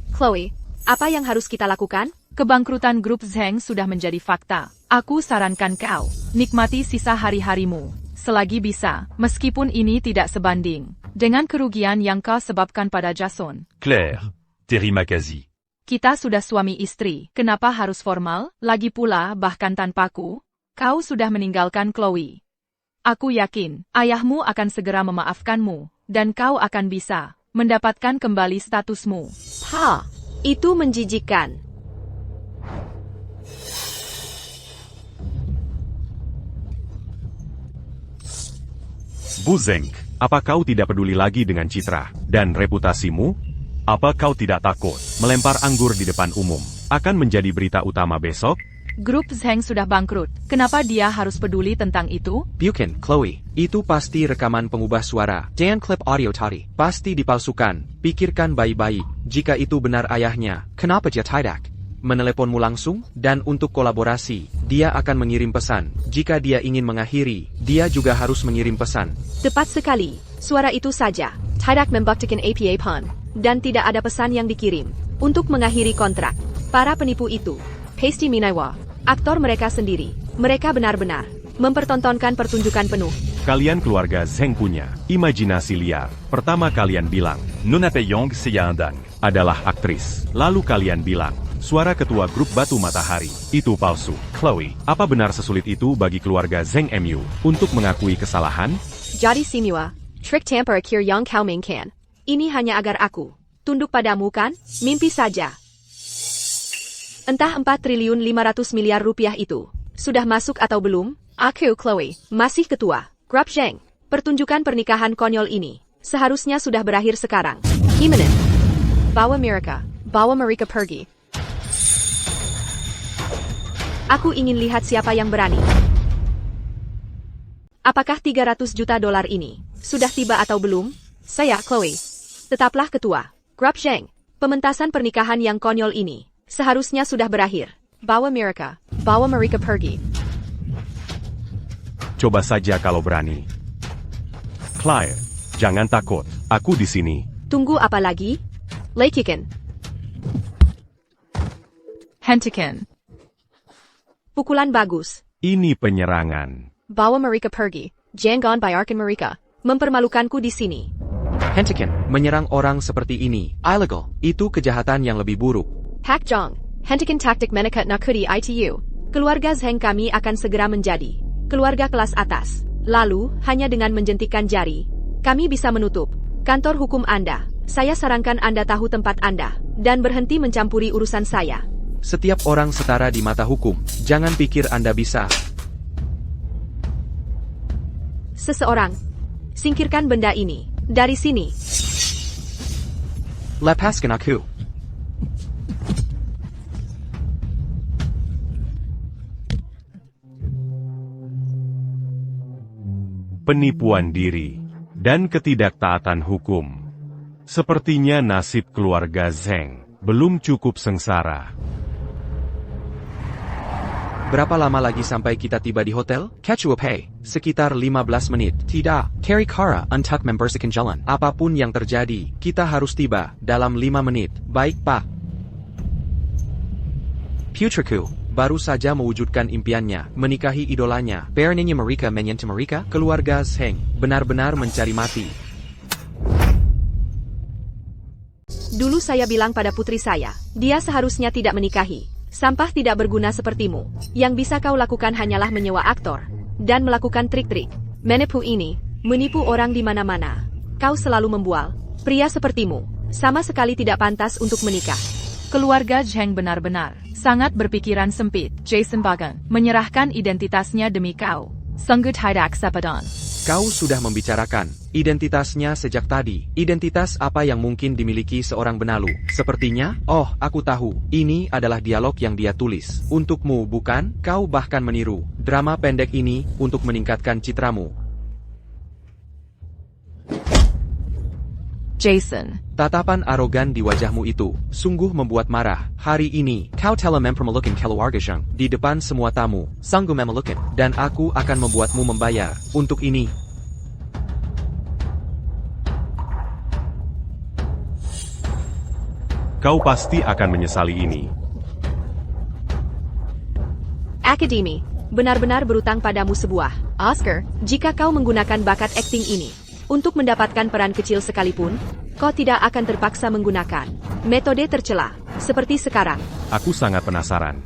Chloe, apa yang harus kita lakukan? Kebangkrutan grup Zheng sudah menjadi fakta. Aku sarankan kau, nikmati sisa hari-harimu selagi bisa, meskipun ini tidak sebanding dengan kerugian yang kau sebabkan pada Jason. Claire, Terima kasih. Kita sudah suami istri, kenapa harus formal? Lagi pula, bahkan tanpaku, kau sudah meninggalkan Chloe. Aku yakin, ayahmu akan segera memaafkanmu, dan kau akan bisa mendapatkan kembali statusmu. Ha, itu menjijikkan. Bu Zeng, apa kau tidak peduli lagi dengan citra dan reputasimu? Apa kau tidak takut melempar anggur di depan umum akan menjadi berita utama besok? Grup Zheng sudah bangkrut, kenapa dia harus peduli tentang itu? Bukan, Chloe. Itu pasti rekaman pengubah suara. Dan klip audio tadi. Pasti dipalsukan. Pikirkan baik-baik. Jika itu benar ayahnya, kenapa dia tidak meneleponmu langsung? Dan untuk kolaborasi, dia akan mengirim pesan. Jika dia ingin mengakhiri, dia juga harus mengirim pesan. Tepat sekali, suara itu saja. Tidak membuktikan APA PON, dan tidak ada pesan yang dikirim untuk mengakhiri kontrak. Para penipu itu, Pasty Minawa, aktor mereka sendiri. Mereka benar-benar mempertontonkan pertunjukan penuh. Kalian keluarga Zeng punya imajinasi liar. Pertama kalian bilang, Nona Peyong Seyandang. adalah aktris. Lalu kalian bilang, suara ketua grup Batu Matahari, itu palsu. Chloe, apa benar sesulit itu bagi keluarga Zeng MU untuk mengakui kesalahan? Jadi Simua, trik tamper akhir yang kau mainkan. Ini hanya agar aku tunduk padamu kan? Mimpi saja. Entah 4 triliun 500 miliar rupiah itu sudah masuk atau belum? Aku, Chloe, masih ketua Grup Zeng. Pertunjukan pernikahan konyol ini seharusnya sudah berakhir sekarang. Gimana? Bawa mereka pergi. Aku ingin lihat siapa yang berani. Apakah 300 juta dolar ini sudah tiba atau belum? Saya, Chloe, tetaplah ketua Grup Zeng. Pementasan pernikahan yang konyol ini seharusnya sudah berakhir. Bawa mereka pergi. Coba saja kalau berani. Claire, jangan takut. Aku di sini. Tunggu apa lagi? Lakikan. Hentikan. Pukulan bagus. Ini penyerangan. Bawa mereka pergi. Jangan biarkan mereka mempermalukanku di sini. Hentikan, menyerang orang seperti ini. Illegal. Itu kejahatan yang lebih buruk. Hak Jong, hentikan taktik menekat nakudi ITU. Keluarga Zheng kami akan segera menjadi keluarga kelas atas. Lalu, hanya dengan menjentikan jari, kami bisa menutup kantor hukum Anda. Saya sarankan Anda tahu tempat Anda, dan berhenti mencampuri urusan saya. Setiap orang setara di mata hukum. Jangan pikir Anda bisa. Seseorang, singkirkan benda ini dari sini. Lepaskan aku. Penipuan diri dan ketidaktaatan hukum. Sepertinya nasib keluarga Zeng belum cukup sengsara. Berapa lama lagi sampai kita tiba di hotel? Catch Pay. Sekitar 15 menit. Tidak. Terry Kara untuk membersihkan jalan. Apapun yang terjadi, kita harus tiba dalam 5 menit. Baik, Pak. Putriku baru saja mewujudkan impiannya, menikahi idolanya. Berninya mereka menyentuh mereka. Keluarga Zheng benar-benar mencari mati. Dulu saya bilang pada putri saya, dia seharusnya tidak menikahi. Sampah tidak berguna sepertimu. Yang bisa kau lakukan hanyalah menyewa aktor dan melakukan trik-trik. Menipu ini, menipu orang di mana-mana. Kau selalu membual. Pria sepertimu sama sekali tidak pantas untuk menikah. Keluarga Zheng benar-benar sangat berpikiran sempit. Jason Bagan menyerahkan identitasnya demi kau. Sungguh tidak sepadan. Kau sudah membicarakan identitasnya sejak tadi. Identitas apa yang mungkin dimiliki seorang benalu? Sepertinya, oh, aku tahu. Ini adalah dialog yang dia tulis. Untukmu, bukan? Kau bahkan meniru drama pendek ini untuk meningkatkan citramu. Jason. Tatapan arogan di wajahmu itu sungguh membuat marah. Hari ini, kau telah mempermalukan keluarga Zheng di depan semua tamu. Sanggup memalukan, dan aku akan membuatmu membayar untuk ini. Kau pasti akan menyesali ini. Akademi benar-benar berutang padamu sebuah Oscar jika kau menggunakan bakat akting ini Untuk mendapatkan peran kecil sekalipun, kau tidak akan terpaksa menggunakan metode tercela, seperti sekarang. Aku sangat penasaran.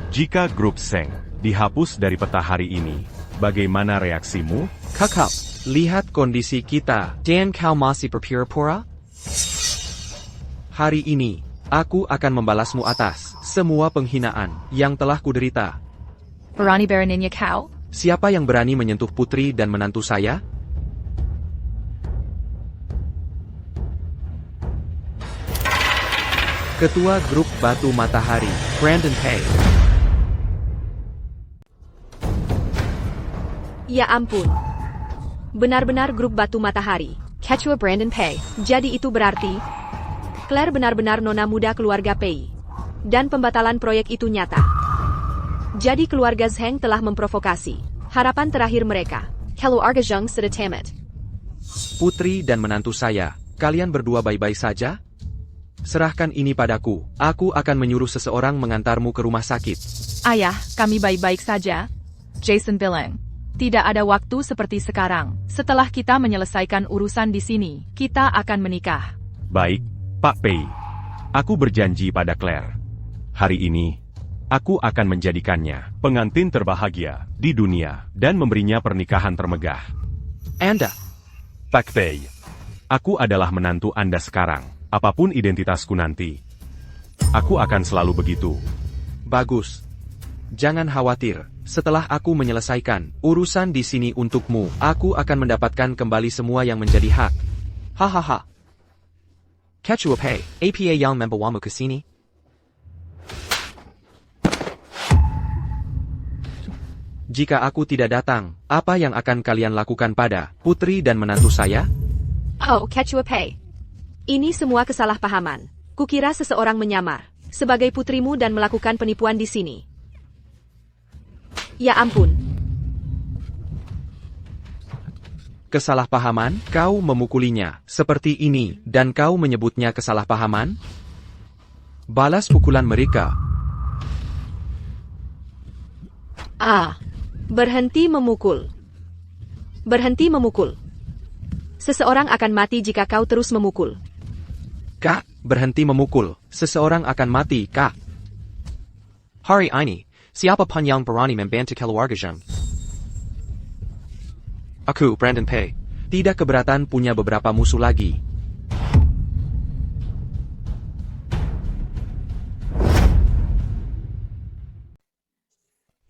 Jika grup Zheng dihapus dari peta hari ini, bagaimana reaksimu? Kakak, lihat kondisi kita. Dan kau masih berpura-pura? Hari ini, aku akan membalasmu atas semua penghinaan yang telah kuderita. Berani beraninya kau? Siapa yang berani menyentuh putri dan menantu saya? Ketua Grup Batu Matahari, Brandon Pei. Ya ampun. Benar-benar grup Batu Matahari. Ketua Brandon Pei. Jadi itu berarti Claire benar-benar nona muda keluarga Pei. Dan pembatalan proyek itu nyata. Jadi keluarga Zheng telah memprovokasi harapan terakhir mereka. Keluarga Zheng sudah tamat. Putri dan menantu saya, kalian berdua baik-baik saja? Serahkan ini padaku, aku akan menyuruh seseorang mengantarmu ke rumah sakit. Ayah, kami baik-baik saja. Jason bilang, tidak ada waktu seperti sekarang. Setelah kita menyelesaikan urusan di sini, kita akan menikah. Baik, Pak Pei. Aku berjanji pada Claire. Hari ini, aku akan menjadikannya pengantin terbahagia di dunia dan memberinya pernikahan termegah. Anda, Pak Pei. Aku adalah menantu Anda sekarang, apapun identitasku nanti. Aku akan selalu begitu. bagus. Jangan khawatir, setelah aku menyelesaikan urusan di sini untukmu, aku akan mendapatkan kembali semua yang menjadi hak. Hahaha. Ketua Pei, apa yang membawamu ke sini? Jika aku tidak datang, apa yang akan kalian lakukan pada putri dan menantu saya? Oh, Ketua Pei. Ini semua kesalahpahaman. Kukira seseorang menyamar sebagai putrimu dan melakukan penipuan di sini. Ya ampun. Kesalahpahaman? Kau memukulinya seperti ini dan kau menyebutnya kesalahpahaman? Balas pukulan mereka. Berhenti memukul. Berhenti memukul. Seseorang akan mati jika kau terus memukul. Kak, berhenti memukul. Seseorang akan mati, Kak. Hari ini, siapa pun yang berani membantu keluarga Zheng? Aku, Brandon Pei. Tidak keberatan punya beberapa musuh lagi.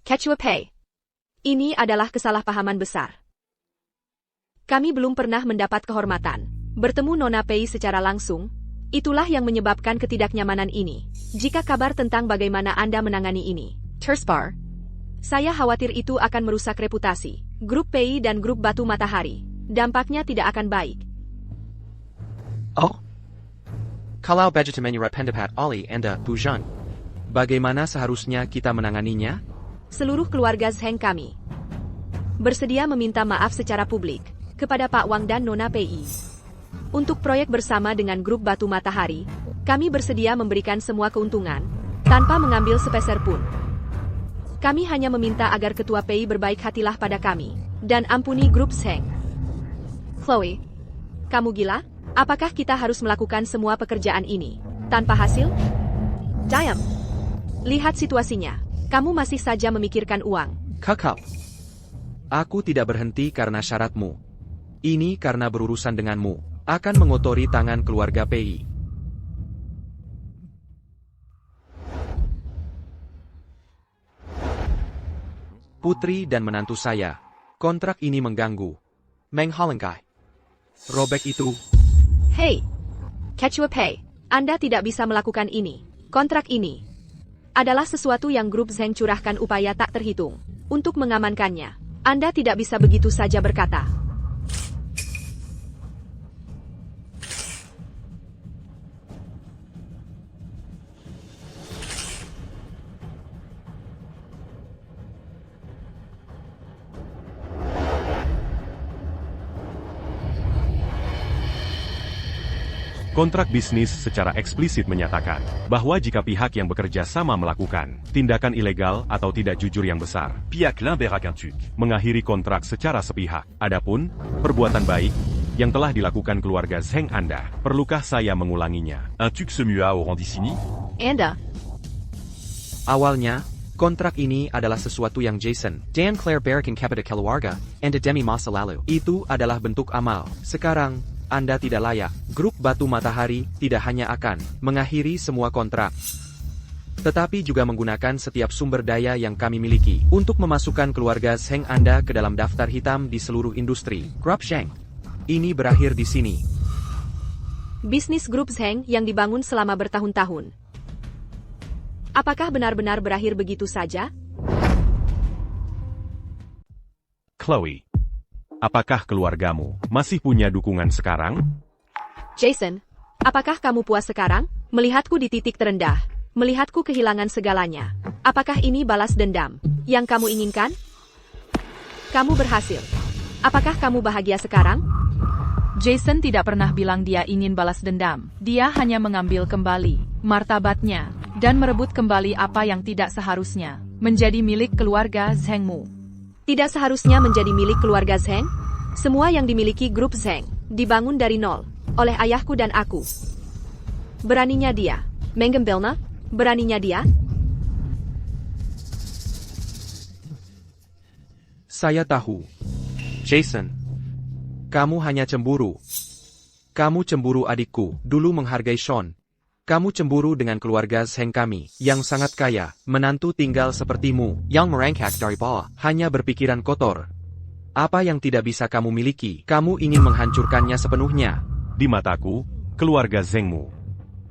Ketua Pei. Ini adalah kesalahpahaman besar. Kami belum pernah mendapat kehormatan bertemu Nona Pei secara langsung. Itulah yang menyebabkan ketidaknyamanan ini. Jika kabar tentang bagaimana Anda menangani ini tersebar, saya khawatir itu akan merusak reputasi Grup Pei dan Grup Batu Matahari. Dampaknya tidak akan baik. Oh? Kalau begitu menurut pendapat Ali Anda, Bu Zheng, bagaimana seharusnya kita menanganinya? Seluruh keluarga Zheng kami bersedia meminta maaf secara publik kepada Pak Wang dan Nona Pei. Untuk proyek bersama dengan Grup Batu Matahari, kami bersedia memberikan semua keuntungan tanpa mengambil sepeser pun. Kami hanya meminta agar Ketua Pei berbaik hatilah pada kami dan ampuni Grup Zheng. Chloe, kamu gila? Apakah kita harus melakukan semua pekerjaan ini tanpa hasil? Diam. Lihat situasinya. Kamu masih saja memikirkan uang. Kakak. Aku tidak berhenti karena syaratmu. Ini karena berurusan denganmu akan mengotori tangan keluarga Pei. Putri dan menantu saya. Kontrak ini mengganggu. Menghalangkai. Robek itu. Hei, Ketua Pei, Anda tidak bisa melakukan ini. Kontrak ini adalah sesuatu yang Grup Zheng curahkan upaya tak terhitung untuk mengamankannya. Anda tidak bisa begitu saja berkata. Kontrak bisnis secara eksplisit menyatakan bahwa jika pihak yang bekerja sama melakukan tindakan ilegal atau tidak jujur yang besar, Piak l'un berak un tuc. mengakhiri kontrak secara sepihak. Adapun perbuatan baik yang telah dilakukan keluarga Zheng Anda, perlukah saya mengulanginya? Un tuc se mua au Randicini. Anda, Awalnya, kontrak ini adalah sesuatu yang Jason dan Claire berikan kepada keluarga, and demi masa lalu. Itu adalah bentuk amal. Sekarang, Anda tidak layak. Grup Batu Matahari tidak hanya akan mengakhiri semua kontrak, tetapi juga menggunakan setiap sumber daya yang kami miliki untuk memasukkan keluarga Zheng Anda ke dalam daftar hitam di seluruh industri. Grup Zheng. Ini berakhir di sini. bisnis grup Zheng yang dibangun selama bertahun-tahun. Apakah benar-benar berakhir begitu saja? Chloe, apakah keluargamu masih punya dukungan sekarang? Jason, apakah kamu puas sekarang? Melihatku di titik terendah, melihatku kehilangan segalanya. Apakah ini balas dendam yang kamu inginkan? Kamu berhasil. Apakah kamu bahagia sekarang? Jason tidak pernah bilang dia ingin balas dendam. Dia hanya mengambil kembali martabatnya dan merebut kembali apa yang tidak seharusnya menjadi milik keluarga Zhengmu. Tidak seharusnya menjadi milik keluarga Zheng. Semua yang dimiliki grup Zheng dibangun dari nol oleh ayahku dan aku. Beraninya dia mengambilnya? Beraninya dia? Saya tahu. Jason, kamu hanya cemburu. Kamu cemburu adikku, dulu menghargai Sean. Kamu cemburu dengan keluarga Zheng kami, yang sangat kaya, menantu tinggal sepertimu, yang merangkak dari bawah, hanya berpikiran kotor. Apa yang tidak bisa kamu miliki, kamu ingin menghancurkannya sepenuhnya. Di mataku, keluarga Zhengmu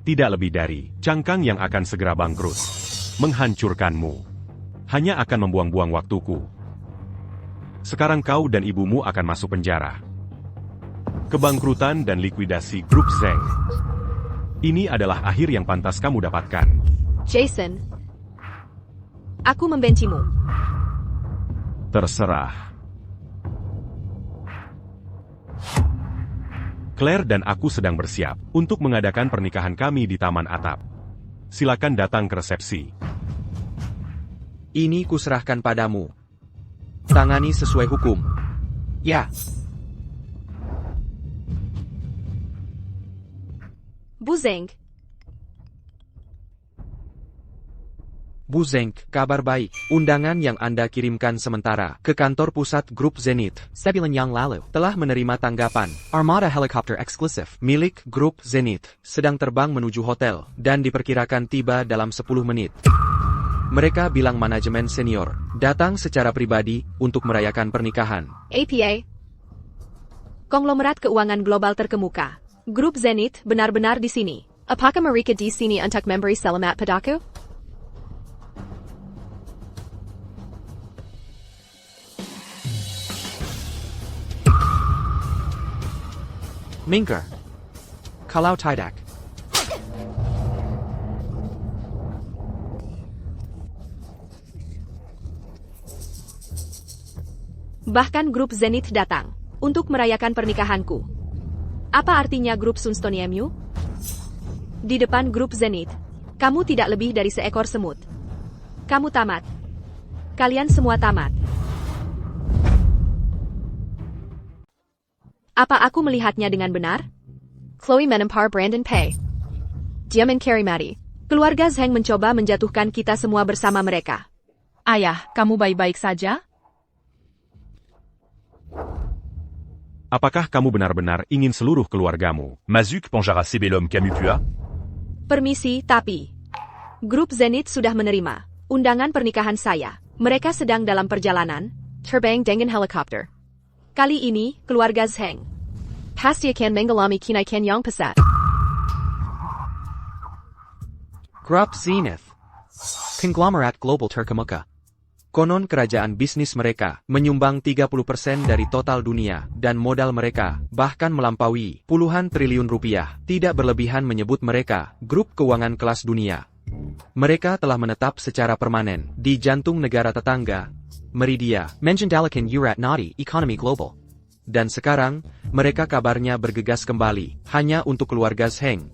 tidak lebih dari cangkang yang akan segera bangkrut. Menghancurkanmu hanya akan membuang-buang waktuku. Sekarang kau dan ibumu akan masuk penjara. Kebangkrutan dan likuidasi grup Zheng. Ini adalah akhir yang pantas kamu dapatkan. Jason, aku membencimu. Terserah. Claire dan aku sedang bersiap untuk mengadakan pernikahan kami di Taman Atap. Silakan datang ke resepsi. Ini kuserahkan padamu. Tangani sesuai hukum. Ya. Bu Zheng, Bu Zheng, kabar baik. Undangan yang Anda kirimkan sementara ke kantor pusat grup Zenith sebulan yang lalu telah menerima tanggapan. Armada helikopter eksklusif milik grup Zenith sedang terbang menuju hotel dan diperkirakan tiba dalam 10 menit. Mereka bilang manajemen senior datang secara pribadi untuk merayakan pernikahan. APA, konglomerat keuangan global terkemuka. Grup Zenith benar-benar di sini. Apakah mereka di sini untuk memberi selamat padaku? Minker. Kalau tidak. Bahkan grup Zenith datang untuk merayakan pernikahanku. Apa artinya grup Sunstone MU? Di depan grup Zenith, kamu tidak lebih dari seekor semut. Kamu tamat. Kalian semua tamat. Apa aku melihatnya dengan benar? Chloe menempar Brandon Pei. Dia mencari Maddie. Keluarga Zheng mencoba menjatuhkan kita semua bersama mereka. Ayah, kamu baik-baik saja? Apakah kamu benar-benar ingin seluruh keluargamu? Mazuk Panjara Sebelum Camus Pua. Permisi, tapi grup Zenith sudah menerima undangan pernikahan saya. Mereka sedang dalam perjalanan terbang dengan helikopter. Kali ini, keluarga Zheng pasti akan mengalami kenaikan yang pesat. Grup Zenith. Konglomerat global terkemuka. Konon kerajaan bisnis mereka menyumbang 30% dari total dunia dan modal mereka bahkan melampaui puluhan triliun rupiah. Tidak berlebihan menyebut mereka grup keuangan kelas dunia. Mereka telah menetap secara permanen di jantung negara tetangga, Meridia, mengendalikan Urat Nadi Economy Global. Dan sekarang, mereka kabarnya bergegas kembali, hanya untuk keluarga Zheng.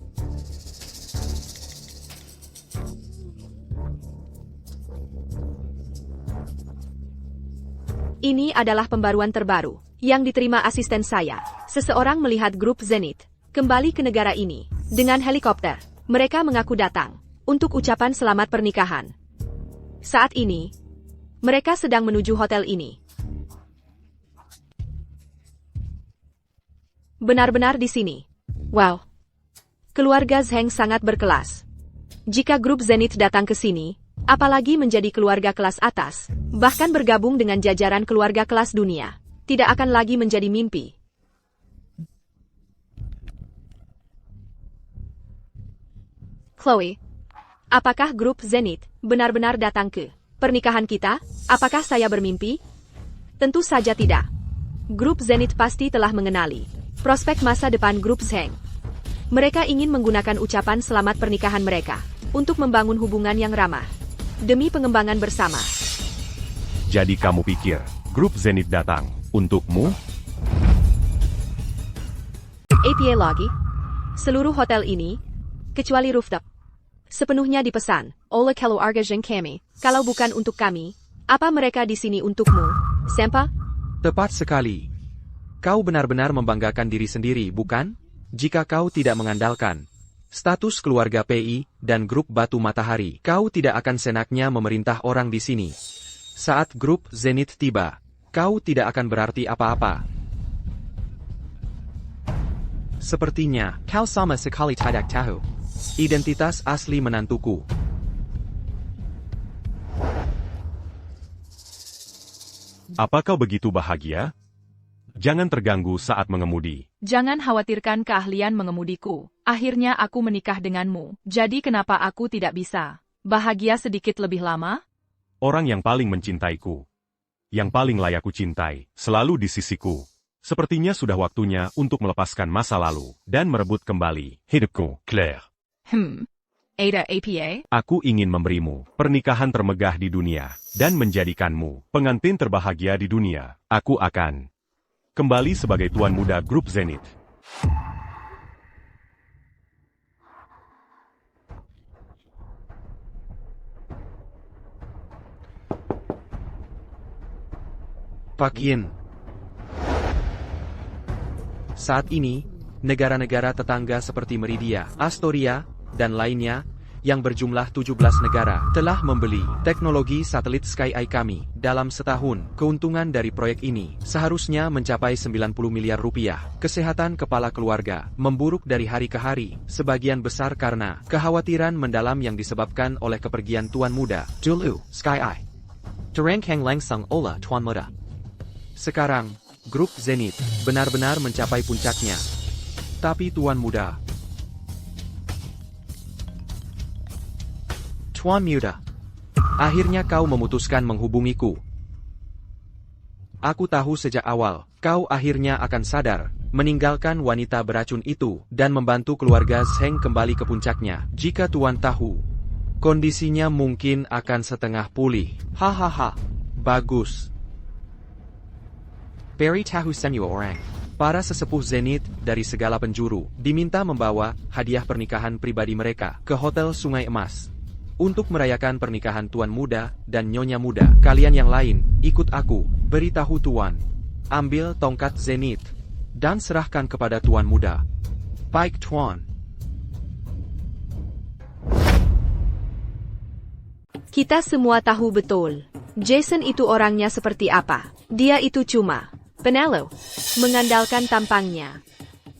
Ini adalah pembaruan terbaru yang diterima asisten saya. Seseorang melihat grup Zenith kembali ke negara ini dengan helikopter. Mereka mengaku datang untuk ucapan selamat pernikahan. Saat ini, mereka sedang menuju hotel ini. Benar-benar di sini. Wow. Keluarga Zheng sangat berkelas. Jika grup Zenith datang ke sini, apalagi menjadi keluarga kelas atas, bahkan bergabung dengan jajaran keluarga kelas dunia, tidak akan lagi menjadi mimpi. Chloe, apakah grup Zenith benar-benar datang ke pernikahan kita? Apakah saya bermimpi? Tentu saja tidak. Grup Zenith pasti telah mengenali prospek masa depan grup Zheng. Mereka ingin menggunakan ucapan selamat pernikahan mereka untuk membangun hubungan yang ramah demi pengembangan bersama. Jadi kamu pikir, grup Zenith datang untukmu? APA lagi. Seluruh hotel ini, kecuali rooftop, sepenuhnya dipesan oleh keluarga Zheng kami. Kalau bukan untuk kami, apa mereka di sini untukmu, Sempa? Tepat sekali. Kau benar-benar membanggakan diri sendiri, bukan? Jika kau tidak mengandalkan status keluarga PI dan grup Batu Matahari, kau tidak akan senaknya memerintah orang di sini. Saat grup Zenith tiba, kau tidak akan berarti apa-apa. Sepertinya, kau sama sekali tidak tahu identitas asli menantuku. Apa kau begitu bahagia? Jangan terganggu saat mengemudi. Jangan khawatirkan keahlian mengemudiku. Akhirnya aku menikah denganmu. Jadi kenapa aku tidak bisa bahagia sedikit lebih lama? Orang yang paling mencintaiku, yang paling layak ku cintai, selalu di sisiku. Sepertinya sudah waktunya untuk melepaskan masa lalu dan merebut kembali hidupku. Claire. Ada APA? Aku ingin memberimu pernikahan termegah di dunia dan menjadikanmu pengantin terbahagia di dunia. Aku akan kembali sebagai tuan muda grup Zenith. Pak Yin. Saat ini, negara-negara tetangga seperti Meridia, Astoria, dan lainnya, yang berjumlah 17 negara, telah membeli teknologi satelit Sky Eye kami. Dalam setahun, keuntungan dari proyek ini seharusnya mencapai 90 miliar rupiah. Kesehatan kepala keluarga memburuk dari hari ke hari, sebagian besar karena kekhawatiran mendalam yang disebabkan oleh kepergian tuan muda, Dulu, Sky Eye. Terangkang langsung oleh tuan muda. Sekarang, grup Zenith benar-benar mencapai puncaknya. Tapi tuan muda, Tuan muda, akhirnya kau memutuskan menghubungiku. Aku tahu sejak awal, kau akhirnya akan sadar, meninggalkan wanita beracun itu, dan membantu keluarga Zheng kembali ke puncaknya. Jika tuan tahu, kondisinya mungkin akan setengah pulih. Hahaha, bagus. Peri tahu semua orang. Para sesepuh Zenith dari segala penjuru diminta membawa hadiah pernikahan pribadi mereka ke Hotel Sungai Emas. Untuk merayakan pernikahan tuan muda dan nyonya muda, kalian yang lain, ikut aku, beritahu tuan. Ambil tongkat Zenith, dan serahkan kepada tuan muda. Baik tuan. Kita semua tahu betul, Jason itu orangnya seperti apa. Dia itu cuma penelo, mengandalkan tampangnya,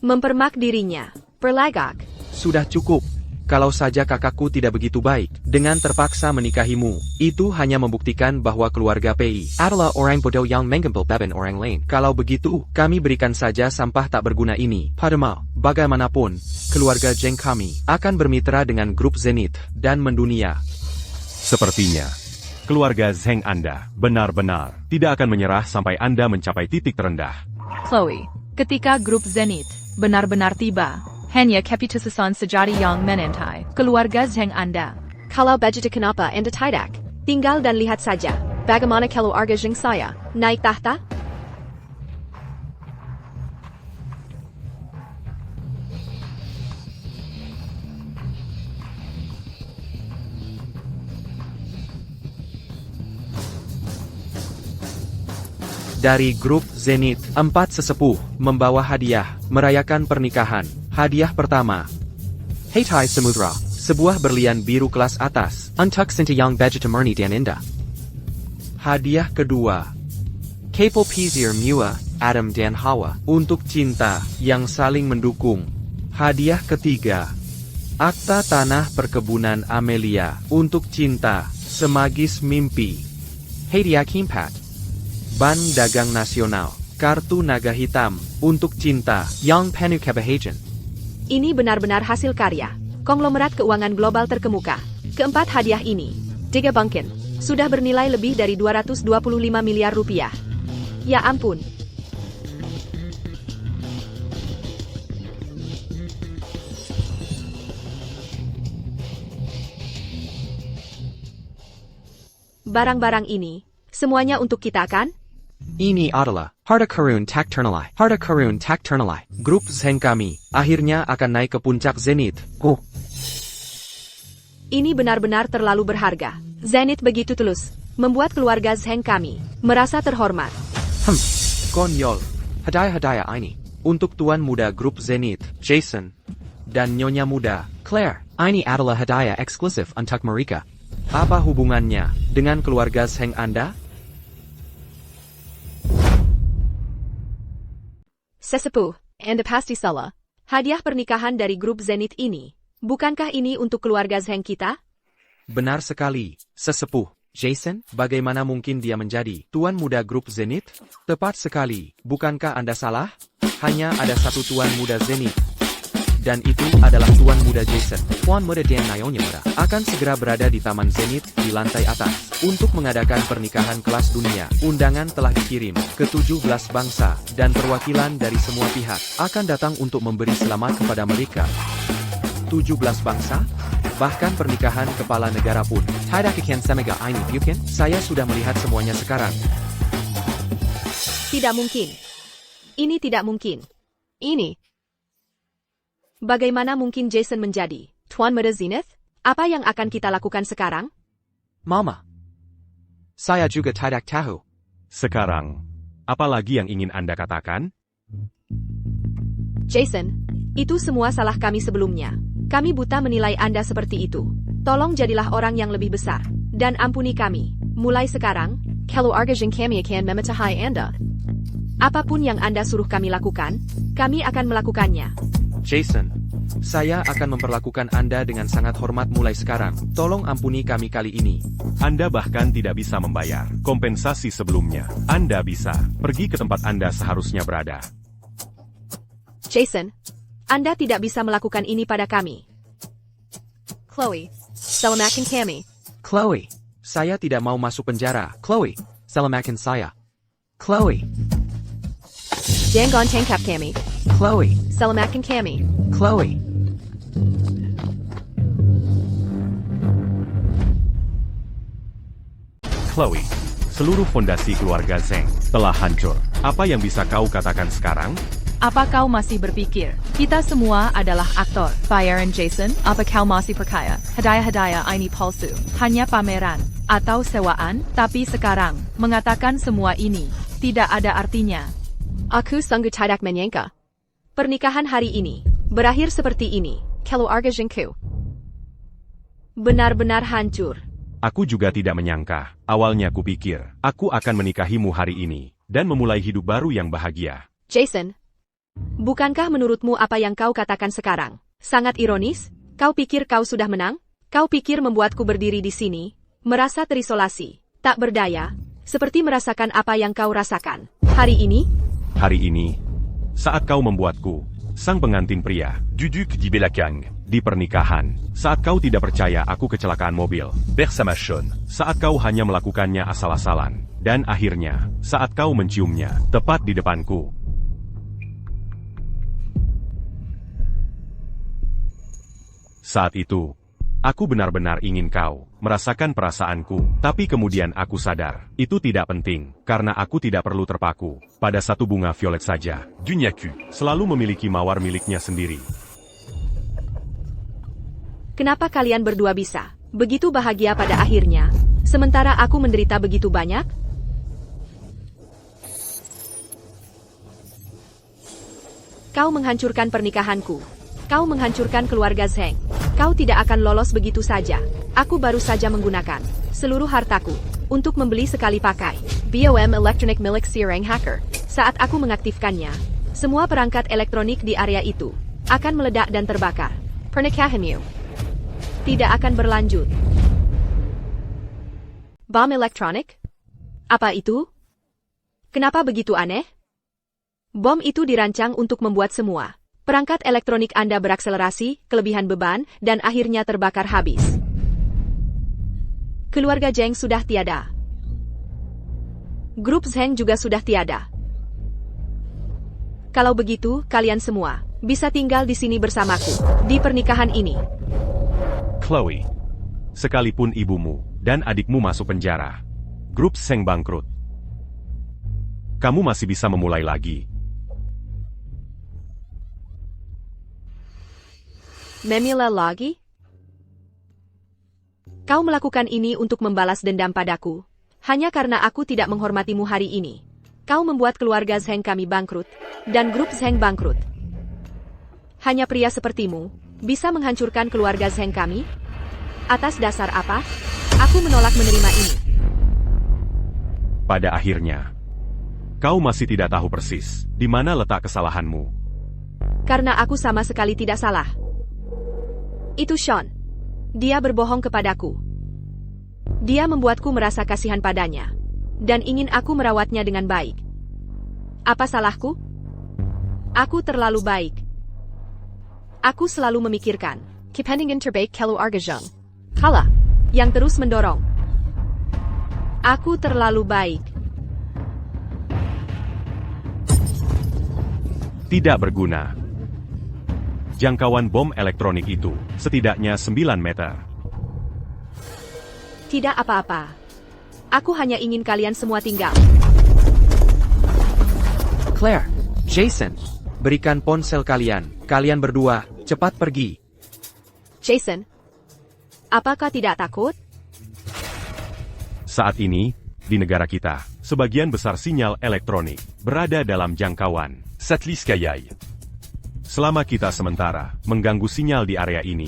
mempermak dirinya, perlagak. Sudah cukup. Kalau saja kakakku tidak begitu baik, dengan terpaksa menikahimu, itu hanya membuktikan bahwa keluarga PI adalah orang bodoh yang menggempel beban orang lain. Kalau begitu, kami berikan saja sampah tak berguna ini. Padahal, bagaimanapun, keluarga Zheng kami akan bermitra dengan grup Zenith dan mendunia. Sepertinya, keluarga Zheng Anda benar-benar tidak akan menyerah sampai Anda mencapai titik terendah. Chloe, ketika grup Zenith benar-benar tiba, hanya keputusan sejati yang menentai keluarga Zheng Anda. Kalau begitu kenapa Anda tidak tinggal dan lihat saja bagaimana keluarga Zheng saya naik tahta? Dari grup Zenith, 4 sesepuh membawa hadiah, merayakan pernikahan. Hadiah pertama. Heitai Samudra, sebuah berlian biru kelas atas. Untuk Sintayong Vegetamurni dan Indah. Hadiah kedua. Kapal Pizir Mua, Adam dan Hawa, untuk cinta yang saling mendukung. Hadiah ketiga. Akta Tanah Perkebunan Amelia, untuk cinta, semagis mimpi. Hadiah keempat. Ban Dagang Nasional, kartu naga hitam, untuk cinta, yang penuh kebahagiaan. Ini benar-benar hasil karya konglomerat keuangan global terkemuka. Keempat hadiah ini, Diga Bangkin, sudah bernilai lebih dari 225 miliar rupiah. Ya ampun. Barang-barang ini, semuanya untuk kita kan? Ini adalah Harta Karun Tak Ternalai. Harta Karun Tak Ternalai. Grup Zeng kami akhirnya akan naik ke puncak Zenith. Oh, Ini benar-benar terlalu berharga. Zenith begitu tulus, membuat keluarga Zheng kami merasa terhormat. konyol. Hadiah-hadiah ini untuk tuan muda grup Zenith, Jason, dan nyonya muda, Claire. Ini adalah hadiah eksklusif untuk mereka. Apa hubungannya dengan keluarga Zheng Anda? Sesepuh, Anda pasti salah. Hadiah pernikahan dari grup Zenith ini, bukankah ini untuk keluarga Zheng kita? Benar sekali, sesepuh. Jason, bagaimana mungkin dia menjadi tuan muda grup Zenith? Tepat sekali, bukankah Anda salah? Hanya ada satu tuan muda Zenith. Dan itu adalah tuan muda Jason. Tuan muda dan nyonya muda akan segera berada di Taman Zenith di lantai atas untuk mengadakan pernikahan kelas dunia. Undangan telah dikirim ke 17 bangsa dan perwakilan dari semua pihak akan datang untuk memberi selamat kepada mereka. 17 bangsa? Bahkan pernikahan kepala negara pun. Tidak akan semega ini bukan? Saya sudah melihat semuanya sekarang. Tidak mungkin. Ini tidak mungkin. Ini. Bagaimana mungkin Jason menjadi tuan muda Zenith? Apa yang akan kita lakukan sekarang? Mama. Saya juga tidak tahu. Sekarang, apa lagi yang ingin Anda katakan? Jason, itu semua salah kami sebelumnya. Kami buta menilai Anda seperti itu. Tolong jadilah orang yang lebih besar, dan ampuni kami. Mulai sekarang, keluarga Zheng kami akan memecahai Anda. Apapun yang Anda suruh kami lakukan, kami akan melakukannya. Jason, saya akan memperlakukan Anda dengan sangat hormat mulai sekarang. Tolong ampuni kami kali ini. Anda bahkan tidak bisa membayar kompensasi sebelumnya. Anda bisa pergi ke tempat Anda seharusnya berada. Jason, Anda tidak bisa melakukan ini pada kami. Chloe, selamatkan kami. Chloe, saya tidak mau masuk penjara. Chloe, selamatkan saya. Chloe, Jangan tangkap kami. Chloe, Selamatkan kami. Chloe. Chloe, seluruh fondasi keluarga Zheng telah hancur. Apa yang bisa kau katakan sekarang? Apa kau masih berpikir, kita semua adalah aktor? Bayaran Jason, apa kau masih percaya? Hadiah-hadiah ini palsu, hanya pameran, atau sewaan? Tapi sekarang, mengatakan semua ini, tidak ada artinya. Aku sungguh tidak menyangka. Pernikahan hari ini, berakhir seperti ini, keluarga Zhengku. Benar-benar hancur. Aku juga tidak menyangka. Awalnya kupikir, aku akan menikahimu hari ini, dan memulai hidup baru yang bahagia. Jason, bukankah menurutmu apa yang kau katakan sekarang sangat ironis? Kau pikir kau sudah menang? Kau pikir membuatku berdiri di sini, merasa terisolasi, tak berdaya, seperti merasakan apa yang kau rasakan hari ini? Hari ini, saat kau membuatku, sang pengantin pria, Du duc d'Ibelakang. di pernikahan, saat kau tidak percaya aku kecelakaan mobil, Bersamachon. saat kau hanya melakukannya asal-asalan, dan akhirnya, saat kau menciumnya, tepat di depanku. Saat itu, aku benar-benar ingin kau merasakan perasaanku, tapi kemudian aku sadar, itu tidak penting, karena aku tidak perlu terpaku pada satu bunga violet saja. Dunyaku. Selalu memiliki mawar miliknya sendiri. Kenapa kalian berdua bisa begitu bahagia pada akhirnya, sementara aku menderita begitu banyak? Kau menghancurkan pernikahanku. Kau menghancurkan keluarga Zheng. Kau tidak akan lolos begitu saja. Aku baru saja menggunakan seluruh hartaku untuk membeli sekali pakai BOM Electronic milik Sireng Hacker. Saat aku mengaktifkannya, semua perangkat elektronik di area itu akan meledak dan terbakar. Pernikahanmu tidak akan berlanjut. Bom elektronik? Apa itu? Kenapa begitu aneh? Bom itu dirancang untuk membuat semua perangkat elektronik Anda berakselerasi, kelebihan beban, dan akhirnya terbakar habis. Keluarga Zheng sudah tiada. Grup Zheng juga sudah tiada. Kalau begitu, kalian semua bisa tinggal di sini bersamaku di pernikahan ini. Chloe, sekalipun ibumu dan adikmu masuk penjara, grup Zheng bangkrut. Kamu masih bisa memulai lagi. Memila lagi? Kau melakukan ini untuk membalas dendam padaku, hanya karena aku tidak menghormatimu hari ini. Kau membuat keluarga Zheng kami bangkrut, dan grup Zheng bangkrut. Hanya pria sepertimu bisa menghancurkan keluarga Zheng kami? Atas dasar apa? Aku menolak menerima ini. Pada akhirnya, kau masih tidak tahu persis di mana letak kesalahanmu. Karena aku sama sekali tidak salah. Itu Sean. Dia berbohong kepadaku. Dia membuatku merasa kasihan padanya, dan ingin aku merawatnya dengan baik. Apa salahku? Aku terlalu baik. Aku selalu memikirkan kepentingan terbaik keluarga Zheng. Kala, yang terus mendorong. Aku terlalu baik. Tidak berguna. Jangkauan bom elektronik itu setidaknya 9 meter. Tidak apa-apa. Aku hanya ingin kalian semua tinggal. Claire, Jason, berikan ponsel kalian. Kalian berdua, cepat pergi. Jason, apakah tidak takut? Saat ini, di negara kita, sebagian besar sinyal elektronik berada dalam jangkauan Satellite Sky. selama kita sementara mengganggu sinyal di area ini.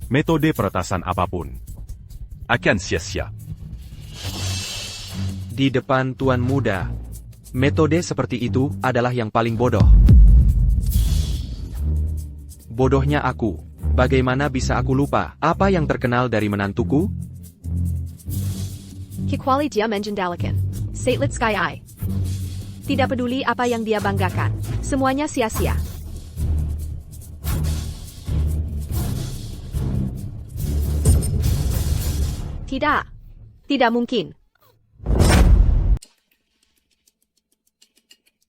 Metode peretasan apapun. Akan sia-sia. Di depan Tuan Muda, metode seperti itu adalah yang paling bodoh. Bodohnya aku. Bagaimana bisa aku lupa apa yang terkenal dari menantuku? Kikwali dia menjendalakan. Satellite Sky Eye. Tidak peduli apa yang dia banggakan. Semuanya sia-sia. Tidak. Tidak mungkin.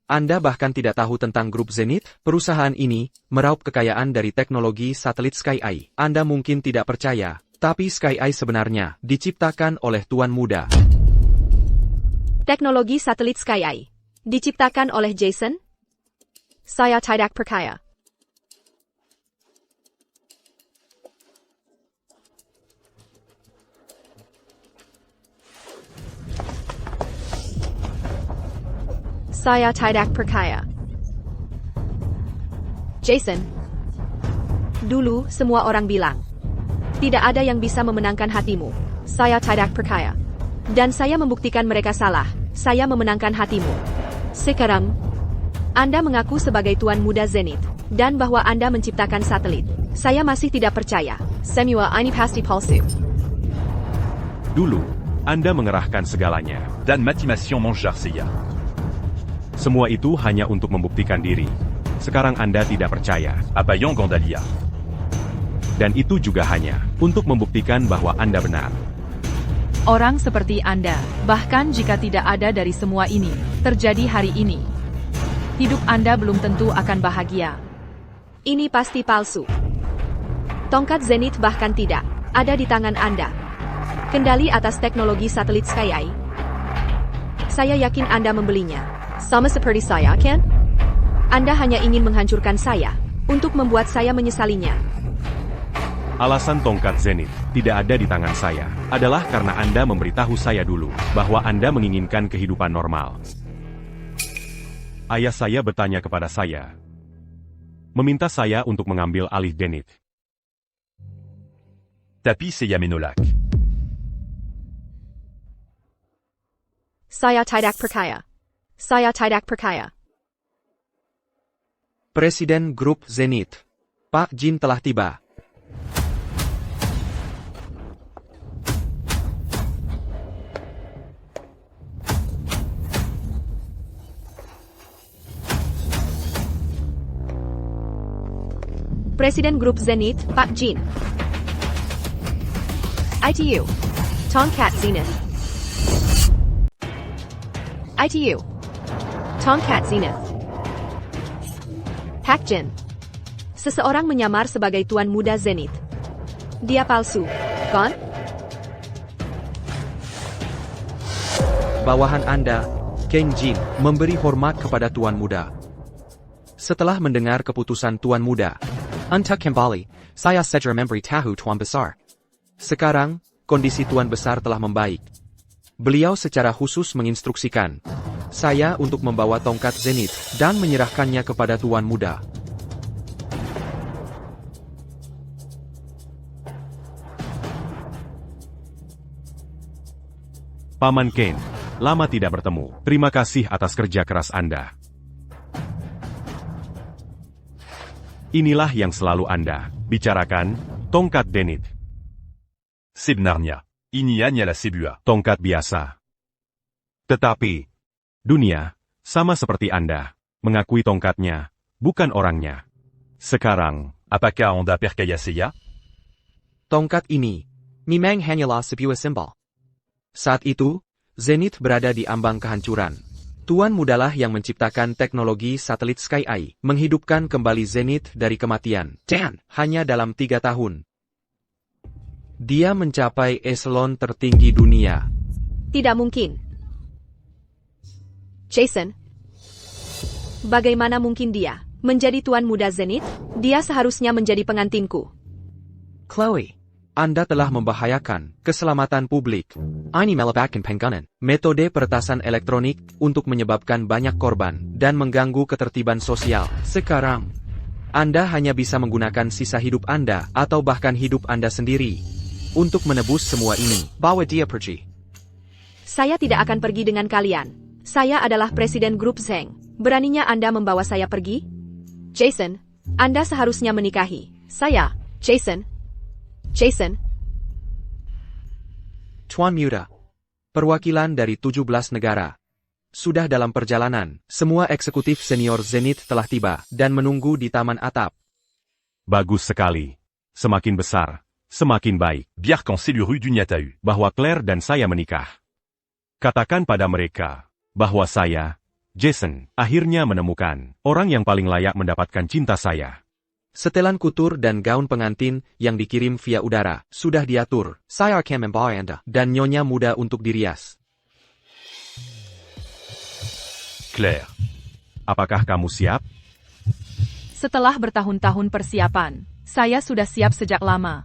Anda bahkan tidak tahu tentang grup Zenith. Perusahaan ini meraup kekayaan dari teknologi satelit Sky Eye. Anda mungkin tidak percaya, tapi Sky Eye sebenarnya diciptakan oleh Tuan Muda. Teknologi satelit Sky Eye. Diciptakan oleh Jason? Saya tidak percaya. Saya tidak percaya. Jason, dulu semua orang bilang, tidak ada yang bisa memenangkan hatimu. Saya tidak percaya. Dan saya membuktikan mereka salah. Saya memenangkan hatimu. Sekarang, Anda mengaku sebagai Tuan Muda Zenith, dan bahwa Anda menciptakan satelit. Saya masih tidak percaya. Semua ini pasti palsu. Dulu, Anda mengerahkan segalanya. Dan Matimation mange Arceia. Semua itu hanya untuk membuktikan diri. Sekarang Anda tidak percaya. Abayang Gandalia. Dan itu juga hanya untuk membuktikan bahwa Anda benar. Orang seperti Anda, bahkan jika tidak ada dari semua ini, terjadi hari ini, hidup Anda belum tentu akan bahagia. Ini pasti palsu. Tongkat Zenith bahkan tidak ada di tangan Anda. Kendali atas teknologi satelit Sky Eye. Saya yakin Anda membelinya. Sama seperti saya, kan? Anda hanya ingin menghancurkan saya, untuk membuat saya menyesalinya. Alasan tongkat Zenith tidak ada di tangan saya adalah karena Anda memberitahu saya dulu bahwa Anda menginginkan kehidupan normal. Ayah saya bertanya kepada saya, meminta saya untuk mengambil alih Zenith. Tapi c'est Yamenolak. Saya tidak percaya. Saya tidak percaya. Presiden Grup Zenith, Pak Jin telah tiba. Presiden Grup Zenith, Pak Jin. ITU. Tomcat Zenith. ITU. Tomcat Zenith. Pak Jin. Seseorang menyamar sebagai tuan muda Zenith. Dia palsu, kan? Bawahan Anda, Kang Jin, memberi hormat kepada tuan muda. Setelah mendengar keputusan tuan muda, untuk kembali, saya segera memberitahu tuan besar. Sekarang, kondisi tuan besar telah membaik. Beliau secara khusus menginstruksikan saya untuk membawa tongkat Zenith dan menyerahkannya kepada tuan muda. Paman Kane, lama tidak bertemu. Terima kasih atas kerja keras Anda. Inilah yang selalu Anda bicarakan, tongkat Zenith. Sebnarnia. Ini hanyalah sebuah Tongkat biasa. Tetapi, dunia, sama seperti Anda, mengakui tongkatnya, bukan orangnya. Sekarang, apakah Anda percaya saya? Tongkat ini, memang hanyalah sebuah simbol. Saat itu, Zenith berada di ambang kehancuran. Tuan mudalah yang menciptakan teknologi satelit Sky Eye, menghidupkan kembali Zenith dari kematian. Dan, hanya dalam 3 tahun, dia mencapai eselon tertinggi dunia. Tidak mungkin. Jason. Bagaimana mungkin dia menjadi tuan muda Zenith? Dia seharusnya menjadi pengantinku. Chloe, Anda telah membahayakan keselamatan publik. Ini melibatkan penggunaan metode peretasan elektronik untuk menyebabkan banyak korban dan mengganggu ketertiban sosial. Sekarang, Anda hanya bisa menggunakan sisa hidup Anda atau bahkan hidup Anda sendiri untuk menebus semua ini. Bawa dia pergi. Saya tidak akan pergi dengan kalian. Saya adalah Presiden Grup Zeng. Beraninya Anda membawa saya pergi? Jason, Anda seharusnya menikahi saya. Jason. Jason. Tuan Muda, perwakilan dari 17 negara, sudah dalam perjalanan. Semua eksekutif senior Zenith telah tiba dan menunggu di taman atap. bagus sekali. Semakin besar, semakin baik. Biar qu'en c'est le rue du Nyatau. Bahwa Claire dan saya menikah. Katakan pada mereka bahwa saya, Jason, akhirnya menemukan orang yang paling layak mendapatkan cinta saya. Setelan kutur dan gaun pengantin yang dikirim via udara sudah diatur. Saya akan membawa Anda dan nyonya muda untuk dirias. Claire. Apakah kamu siap? Setelah bertahun-tahun persiapan, saya sudah siap sejak lama.